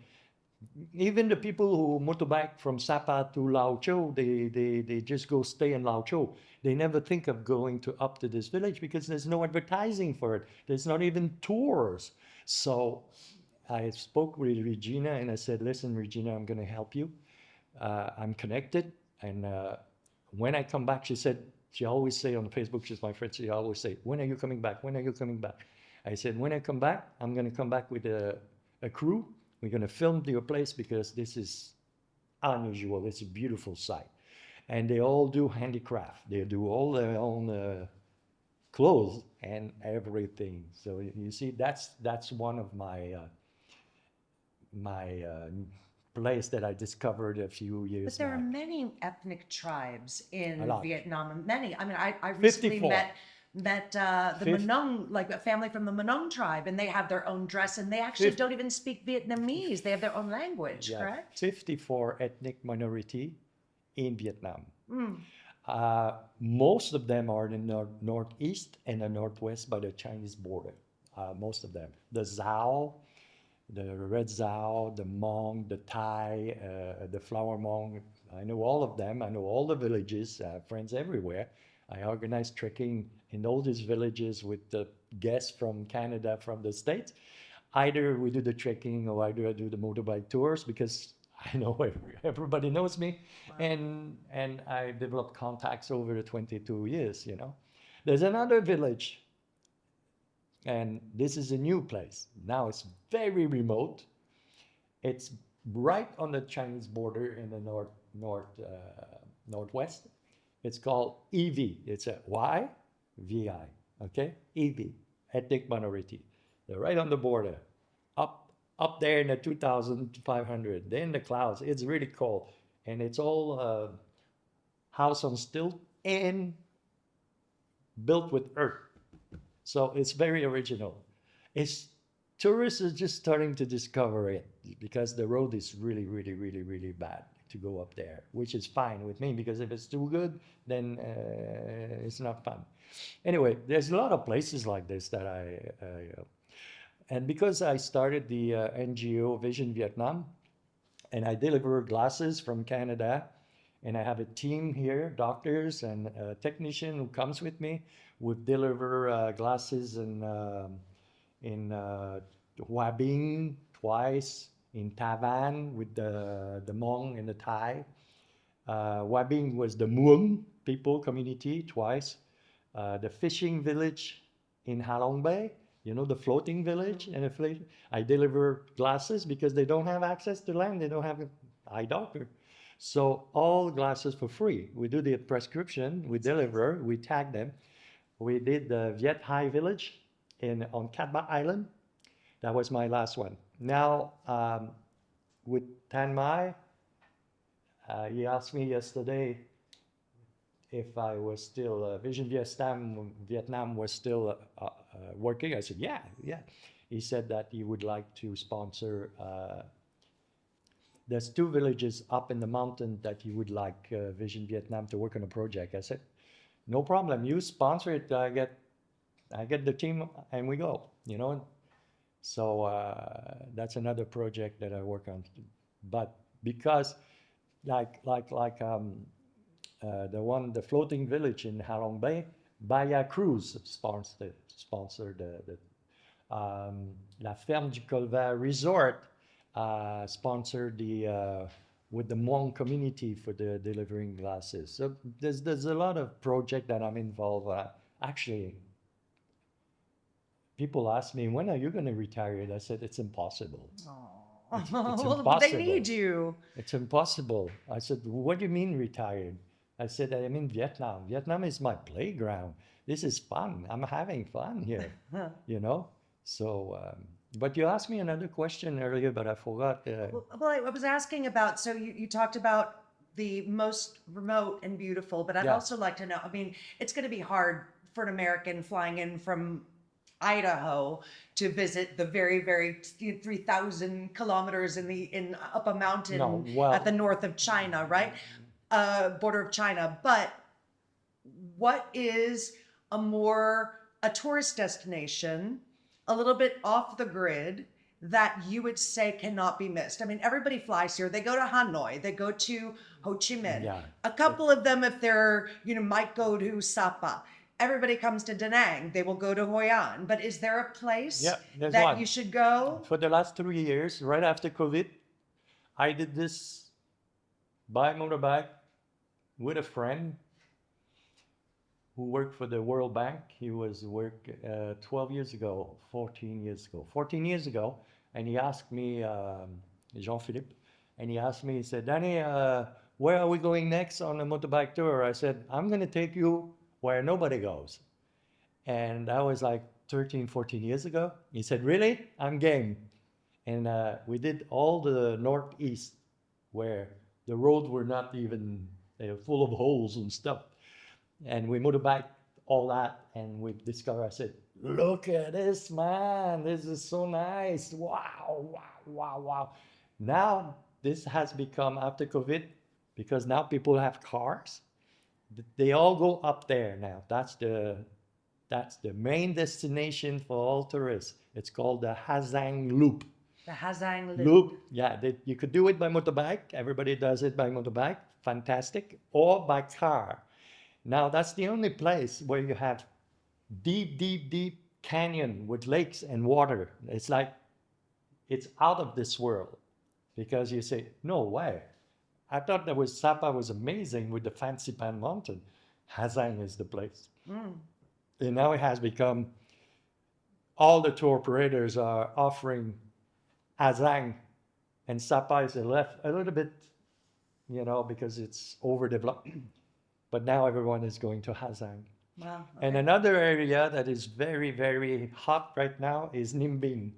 even the people who motorbike from Sapa to Lao Chau, they just go stay in Lao Chau. They never think of going up to this village because there's no advertising for it. There's not even tours. So I spoke with Regina and I said, listen, Regina, I'm going to help you. I'm connected. And when I come back, she always say on Facebook, she's my friend, she always say, when are you coming back? When are you coming back? I said, when I come back, I'm going to come back with a crew. We're going to film your place because this is unusual. It's a beautiful site. And they all do handicraft. They do all their own clothes and everything. So you see, that's one of my place that I discovered a few But years there are back. many ethnic tribes A in lot. Vietnam. Many. I mean, I recently 54. met the Fif- Manong, like a family from the Manong tribe, and they have their own dress, and they actually fif- don't even speak Vietnamese. They have their own language, yeah, correct? 54 ethnic minority in Vietnam. Mm. Most of them are in the northeast and the northwest by the Chinese border. Most of them. The Zhao, the Red Zhao, the Hmong, the Thai, the Flower Hmong. I know all of them. I know all the villages, friends everywhere. I organize trekking in all these villages with the guests from Canada, from the States. Either we do the trekking or either I do the motorbike tours because I know everybody knows me, Wow. and I developed contacts over the 22 years. There's another village, and this is a new place. Now it's very remote. It's right on the Chinese border in the northwest. It's called EV. It's a YVI. Okay, EV, ethnic minority. They're right on the border, up there in the 2,500. They're in the clouds. It's really cold, and it's all house on stilt and built with earth. So it's very original. It's tourists are just starting to discover it because the road is really, really, really, really bad to go up there, which is fine with me because if it's too good, then it's not fun. Anyway, there's a lot of places like this that and because I started the NGO Vision Vietnam, and I deliver glasses from Canada, and I have a team here, doctors and a technician who comes with me. We deliver glasses in Hoa Binh twice, in Tavan with the Hmong and the Thai. Hoa Binh was the Muang people community twice. The fishing village in Halong Bay, the floating village, and I deliver glasses because they don't have access to land. They don't have an eye doctor. So all glasses for free. We do the prescription, we deliver, we tag them. We did the Viet Hai village on Cat Ba Island. That was my last one. Now, with Tan Mai, he asked me yesterday if I was still Vision Vietnam was still working. I said, yeah, yeah. He said that he would like to sponsor. There's 2 villages up in the mountain that he would like Vision Vietnam to work on a project. I said, no problem. You sponsor it. I get the team and we go. So that's another project that I work on. But because the floating village in Halong Bay, Baya Cruise sponsored La Ferme du Colvert Resort sponsored with the Hmong community for the delivering glasses. So there's a lot of project that I'm involved. Actually, people ask me, when are you going to retire? I said, it's impossible. It's Well, impossible. they need you. It's impossible. I said, what do you mean retired? I said, I'm in Vietnam. Vietnam is my playground. This is fun. I'm having fun here, you know? So, but you asked me another question earlier, but I forgot. Well, I was asking about, so you talked about the most remote and beautiful, but I'd Yeah. also like to know, I mean, it's going to be hard for an American flying in from Idaho to visit the very, very 3,000 kilometers in up a mountain No, well- at the north of China, right? Border of China. But what is a tourist destination, a little bit off the grid, that you would say cannot be missed? I mean, everybody flies here. They go to Hanoi, they go to Ho Chi Minh. Yeah. A couple of them, if they're, might go to Sapa. Everybody comes to Da Nang, they will go to Hoi An. But is there a place Yeah, there's that one. you should go? For the last 3 years, right after COVID, I did this by motorbike with a friend who worked for the World Bank. He was 12 years ago, 14 years ago, and he asked me, Jean-Philippe, and he asked me, he said, Danny, where are we going next on a motorbike tour? I said, I'm going to take you where nobody goes. And that was like 13, 14 years ago. He said, really? I'm game. And we did all the northeast where the roads were not even, they were full of holes and stuff. And we motorbike all that, and we discovered, I said, look at this, man. This is so nice. Wow, wow, wow, wow. Now, this has become, after COVID, because now people have cars, they all go up there now. That's the main destination for all tourists. It's called the Hazang Loop. The Hazang Loop. Loop, yeah, you could do it by motorbike. Everybody does it by motorbike. Fantastic. Or by car. Now, that's the only place where you have deep, deep, deep canyon with lakes and water. It's like it's out of this world because you say, no way. I thought that was Sapa was amazing with the Fancy Pan Mountain. Hazang is the place. Mm. And now it has become, all the tour operators are offering Hazang, and Sapa is left a little bit, because it's overdeveloped. But now everyone is going to Hazang. Wow. And Okay. another area that is very, very hot right now is Nimbing.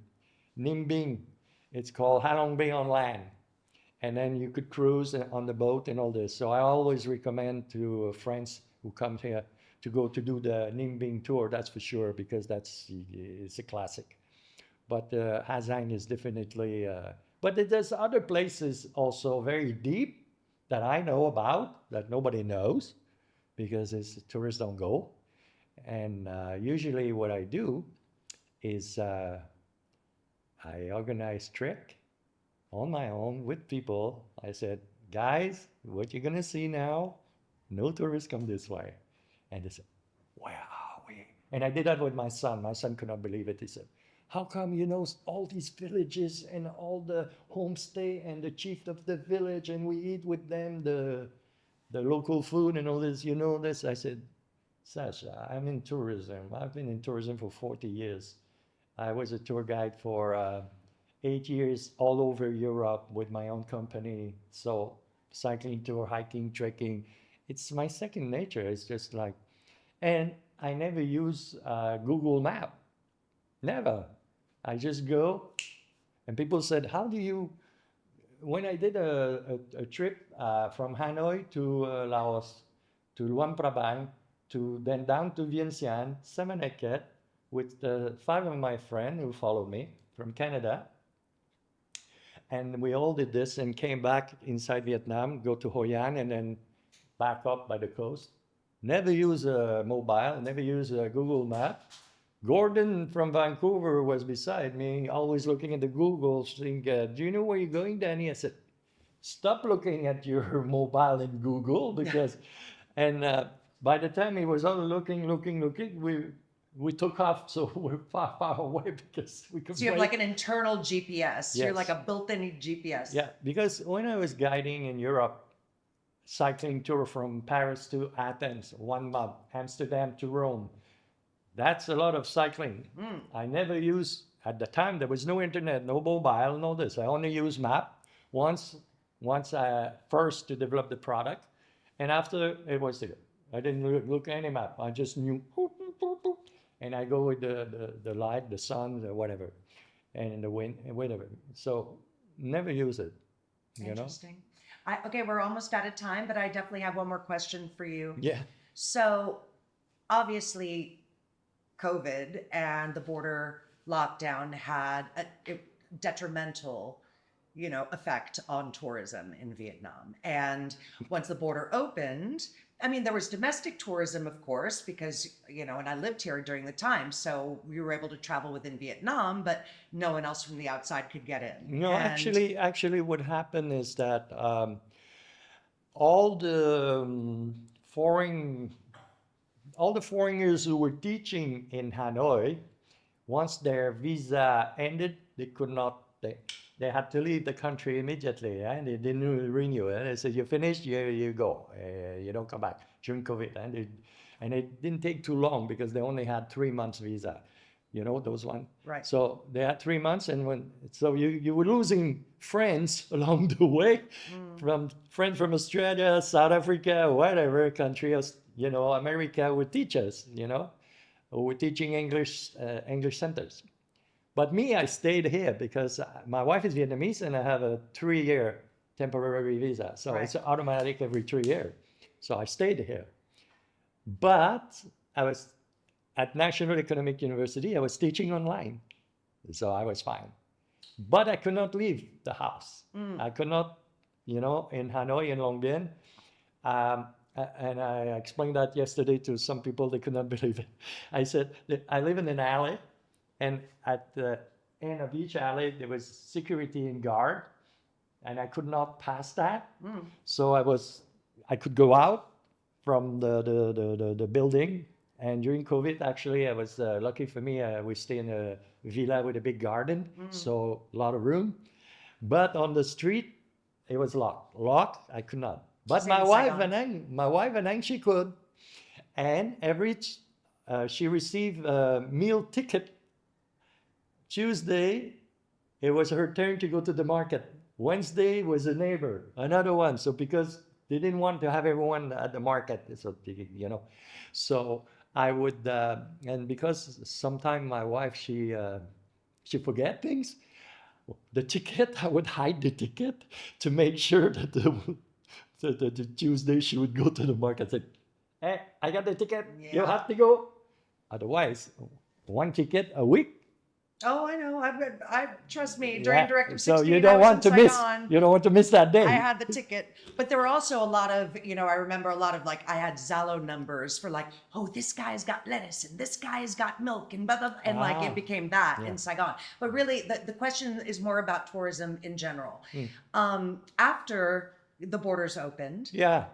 Nimbing, it's called Halong Bay on land. And then you could cruise on the boat and all this. So I always recommend to friends who come here to go to do the Nimbing tour, that's for sure, because it's a classic. But Hazang is definitely, but there's other places also very deep that I know about that nobody knows because tourists don't go. And usually what I do is I organize trek on my own with people. I said, guys, what you're gonna see now, no tourists come this way. And they said, where are we? And I did that with my son. My son could not believe it. He said, how come you know all these villages and all the homestay and the chief of the village and we eat with them the local food and all this, you know this? I said, Sasha, I'm in tourism. I've been in tourism for 40 years. I was a tour guide for 8 years all over Europe with my own company. So cycling tour, hiking, trekking, it's my second nature. It's just like, and I never use Google Map. Never. I just go, and people said, how do you, when I did a trip from Hanoi to Laos, to Luang Prabang, to then down to Vientiane, Semaneket, with five of my friends who followed me from Canada. And we all did this and came back inside Vietnam, go to Hoi An, and then back up by the coast. Never use a mobile, never use a Google Map. Gordon from Vancouver was beside me, always looking at the Google, saying, do you know where you're going, Danny? I said, stop looking at your mobile in Google because, and by the time he was all looking, we took off, so we're far, far away because we could. So you have like an internal GPS. You're Yes. like a built-in GPS. Yeah, because when I was guiding in Europe, cycling tour from Paris to Athens, 1 month, Amsterdam to Rome, that's a lot of cycling. I never used, at the time, there was no internet, no mobile, no this. I only used map once first to develop the product. And after, it was there. I didn't look at any map. I just knew, and I go with the light, the sun, the whatever, and the wind, and whatever. So never use it, you know? Interesting. Okay, we're almost out of time, but I definitely have one more question for you. Yeah. So obviously, COVID and the border lockdown had a detrimental, effect on tourism in Vietnam. And once the border opened, I mean, there was domestic tourism, of course, because, and I lived here during the time. So we were able to travel within Vietnam, but no one else from the outside could get in. No, actually, what happened is that all the foreigners who were teaching in Hanoi, once their visa ended, they could not. They had to leave the country immediately, and they didn't renew it. They said, "You finished, you go. You don't come back." During COVID, and it didn't take too long because they only had 3 months visa. You know those ones. Right. So they had 3 months, and so you were losing friends along the way, from friends from Australia, South Africa, whatever country, America would teach us, who were teaching English centers. But me, I stayed here because my wife is Vietnamese and I have a 3-year temporary visa. So Right. it's automatic every 3 years. So I stayed here. But I was at National Economic University, I was teaching online. So I was fine. But I could not leave the house. I could not, in Hanoi and Long Bien. Um, and I explained that yesterday to some people, they could not believe it. I said, I live in an alley, and at the end of each alley, there was security and guard, and I could not pass that. So I could go out from the building. And during COVID, actually, I was lucky for me. We stay in a villa with a big garden, so a lot of room. But on the street, it was locked. Locked, I could not. But Same in Saigon. my wife and I, she could. And she received a meal ticket. Tuesday, it was her turn to go to the market. Wednesday was a neighbor, another one. So because they didn't want to have everyone at the market, so I would, and because sometimes my wife she forget things. The ticket, I would hide the ticket to make sure that the Tuesday she would go to the market and say, "Hey, I got the ticket. You Yeah. have to go." Otherwise, one ticket a week. Oh, I know. I trust me. During Directive So 16, you I don't was want in to miss. Saigon. You don't want to miss that day. I had the ticket, but there were also a lot of, I remember a lot of like, I had Zalo numbers for like, oh, this guy's got lettuce and this guy's got milk and blah, blah, blah. And like it became that in Saigon. But really, the question is more about tourism in general. After the borders opened, Yeah.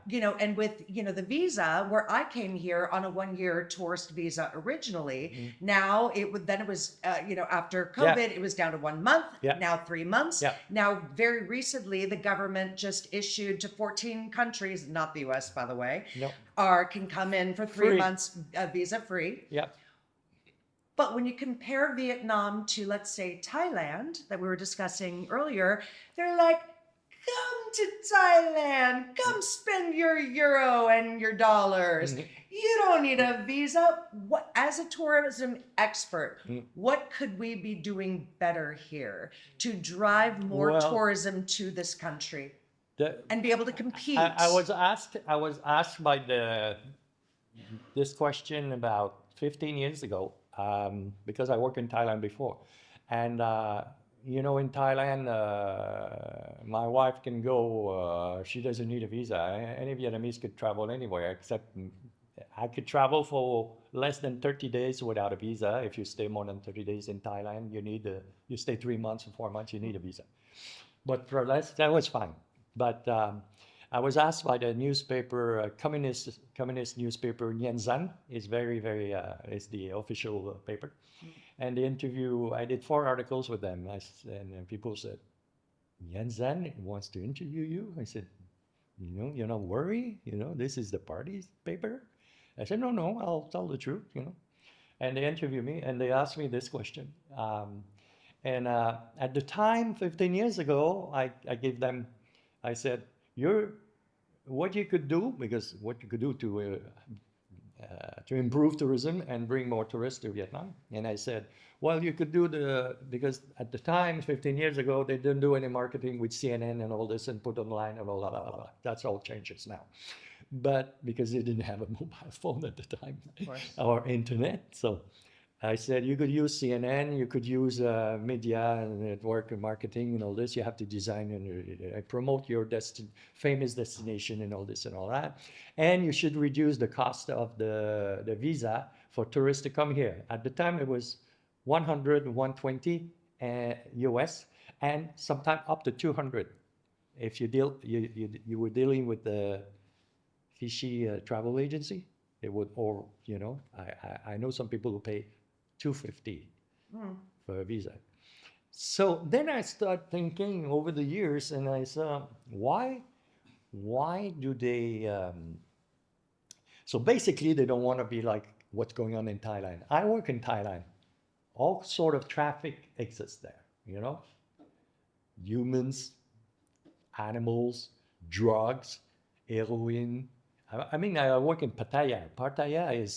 and with, the visa, where I came here on a 1-year tourist visa originally, now it was, after COVID, it was down to 1 month, now 3 months. Yeah. Now, very recently, the government just issued to 14 countries, not the US, by the way, No. can come in for 3 Free. months visa free. Yeah. But when you compare Vietnam to, let's say, Thailand, that we were discussing earlier, they're like, come to Thailand, come spend your euro and your dollars. You don't need a visa. What, as a tourism expert, what could we be doing better here to drive more Well, tourism to this country and be able to compete? I was asked by this question about 15 years ago, because I worked in Thailand before, and in Thailand, my wife can go. She doesn't need a visa. Any Vietnamese could travel anywhere, except I could travel for less than 30 days without a visa. If you stay more than 30 days in Thailand, you stay 3 months or 4 months, you need a visa. But for less, that was fine. But I was asked by the newspaper, communist newspaper, Nhân Dân, is very, very, is the official paper. And the interview, I did 4 articles with them. And people said, Nhân Dân wants to interview you? I said, you're not worried? This is the party's paper? I said, no, I'll tell the truth, And they interviewed me and they asked me this question. And at the time, 15 years ago, I gave them, I said, what you could do, because what you could do to improve tourism and bring more tourists to Vietnam. And I said, well, you could do because at the time, 15 years ago, they didn't do any marketing with CNN and all this and put online and all blah, blah, blah. That's all changes now. But because they didn't have a mobile phone at the time or internet. So I said, you could use CNN, you could use media and network and marketing and all this. You have to design and promote your famous destination and all this and all that. And you should reduce the cost of the visa for tourists to come here. At the time, it was 100, 120 US, and sometimes up to 200. If you were dealing with the fishy travel agency, it would, or I know some people who pay $250 for a visa. So then I start thinking over the years, and I saw why do they? So basically, they don't want to be like what's going on in Thailand. I work in Thailand. All sort of traffic exists there. Humans, animals, drugs, heroin. I mean, I work in Pattaya. Pattaya is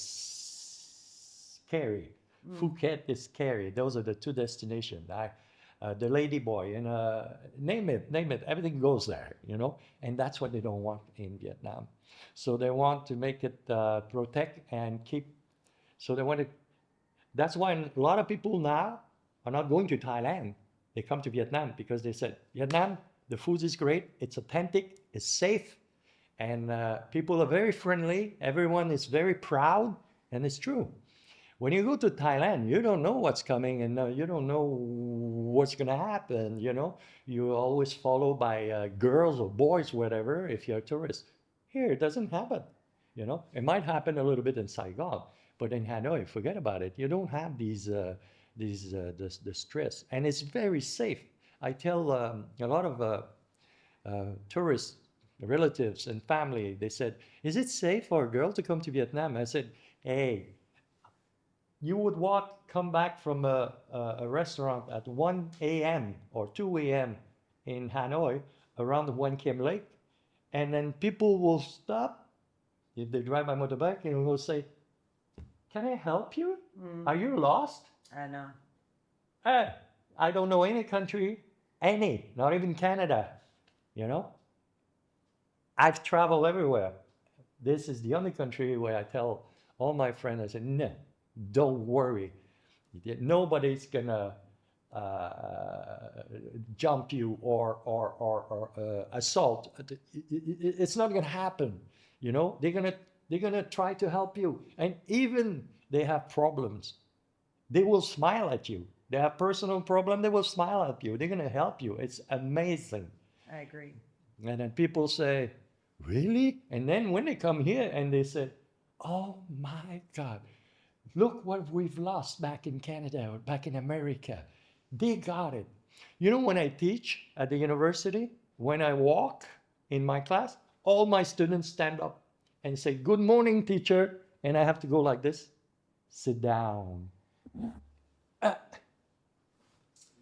scary. Phuket is scary. Those are the two destinations. The Lady Boy and name it, everything goes there, and that's what they don't want in Vietnam. So they want to make it protect and keep. So they want to. That's why a lot of people now are not going to Thailand. They come to Vietnam because they said Vietnam, the food is great, it's authentic, it's safe, and people are very friendly. Everyone is very proud, and it's true. When you go to Thailand, you don't know what's coming, and you don't know what's going to happen. You're always followed by girls or boys, whatever, if you're a tourist. Here, it doesn't happen. It might happen a little bit in Saigon, but in Hanoi, forget about it. You don't have the stress, and it's very safe. I tell a lot of tourists, relatives, and family. They said, "Is it safe for a girl to come to Vietnam?" I said, "Hey, you would come back from a restaurant at 1 a.m. or 2 a.m. in Hanoi around the One Kim Lake, and then people will stop if they drive by motorbike and will say, 'Can I help you? Are you lost?'" I know. I don't know any country, not even Canada, you know. I've traveled everywhere. This is the only country where I tell all my friends, I say, "No, don't worry. Nobody's gonna jump you or assault. It's not gonna happen. They're gonna try to help you, and even they have problems, they will smile at you. They have personal problem, they will smile at you. They're gonna help you. It's amazing." I agree. And then people say, "Really?" And then when they come here and they say, "Oh my God, look what we've lost back in Canada or back in America. They got it." When I teach at the university, when I walk in my class, all my students stand up and say, "Good morning, teacher." And I have to go like this, sit down. Uh,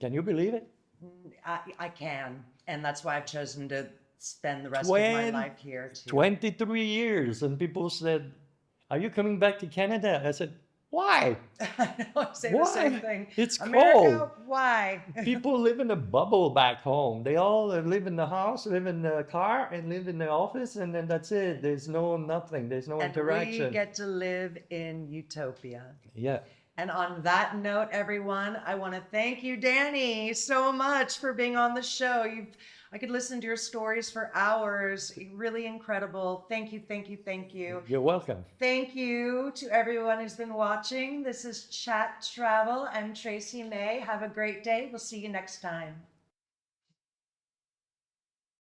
can you believe it? I can. And that's why I've chosen to spend the rest of my Twen- life here too. 23 years. And people said, "Are you coming back to Canada?" I said, "Why? I know, I say Why? the same thing. It's America, cold." why? People live in a bubble back home. They all live in the house, live in the car, and live in the office, and then that's it. There's nothing. There's no And interaction. we get to live in utopia. Yeah. And on that note, everyone, I want to thank you, Danny, so much for being on the show. I could listen to your stories for hours. Really incredible. Thank you, thank you, thank you. You're welcome. Thank you to everyone who's been watching. This is Chat Travel. I'm Tracy May. Have a great day. We'll see you next time.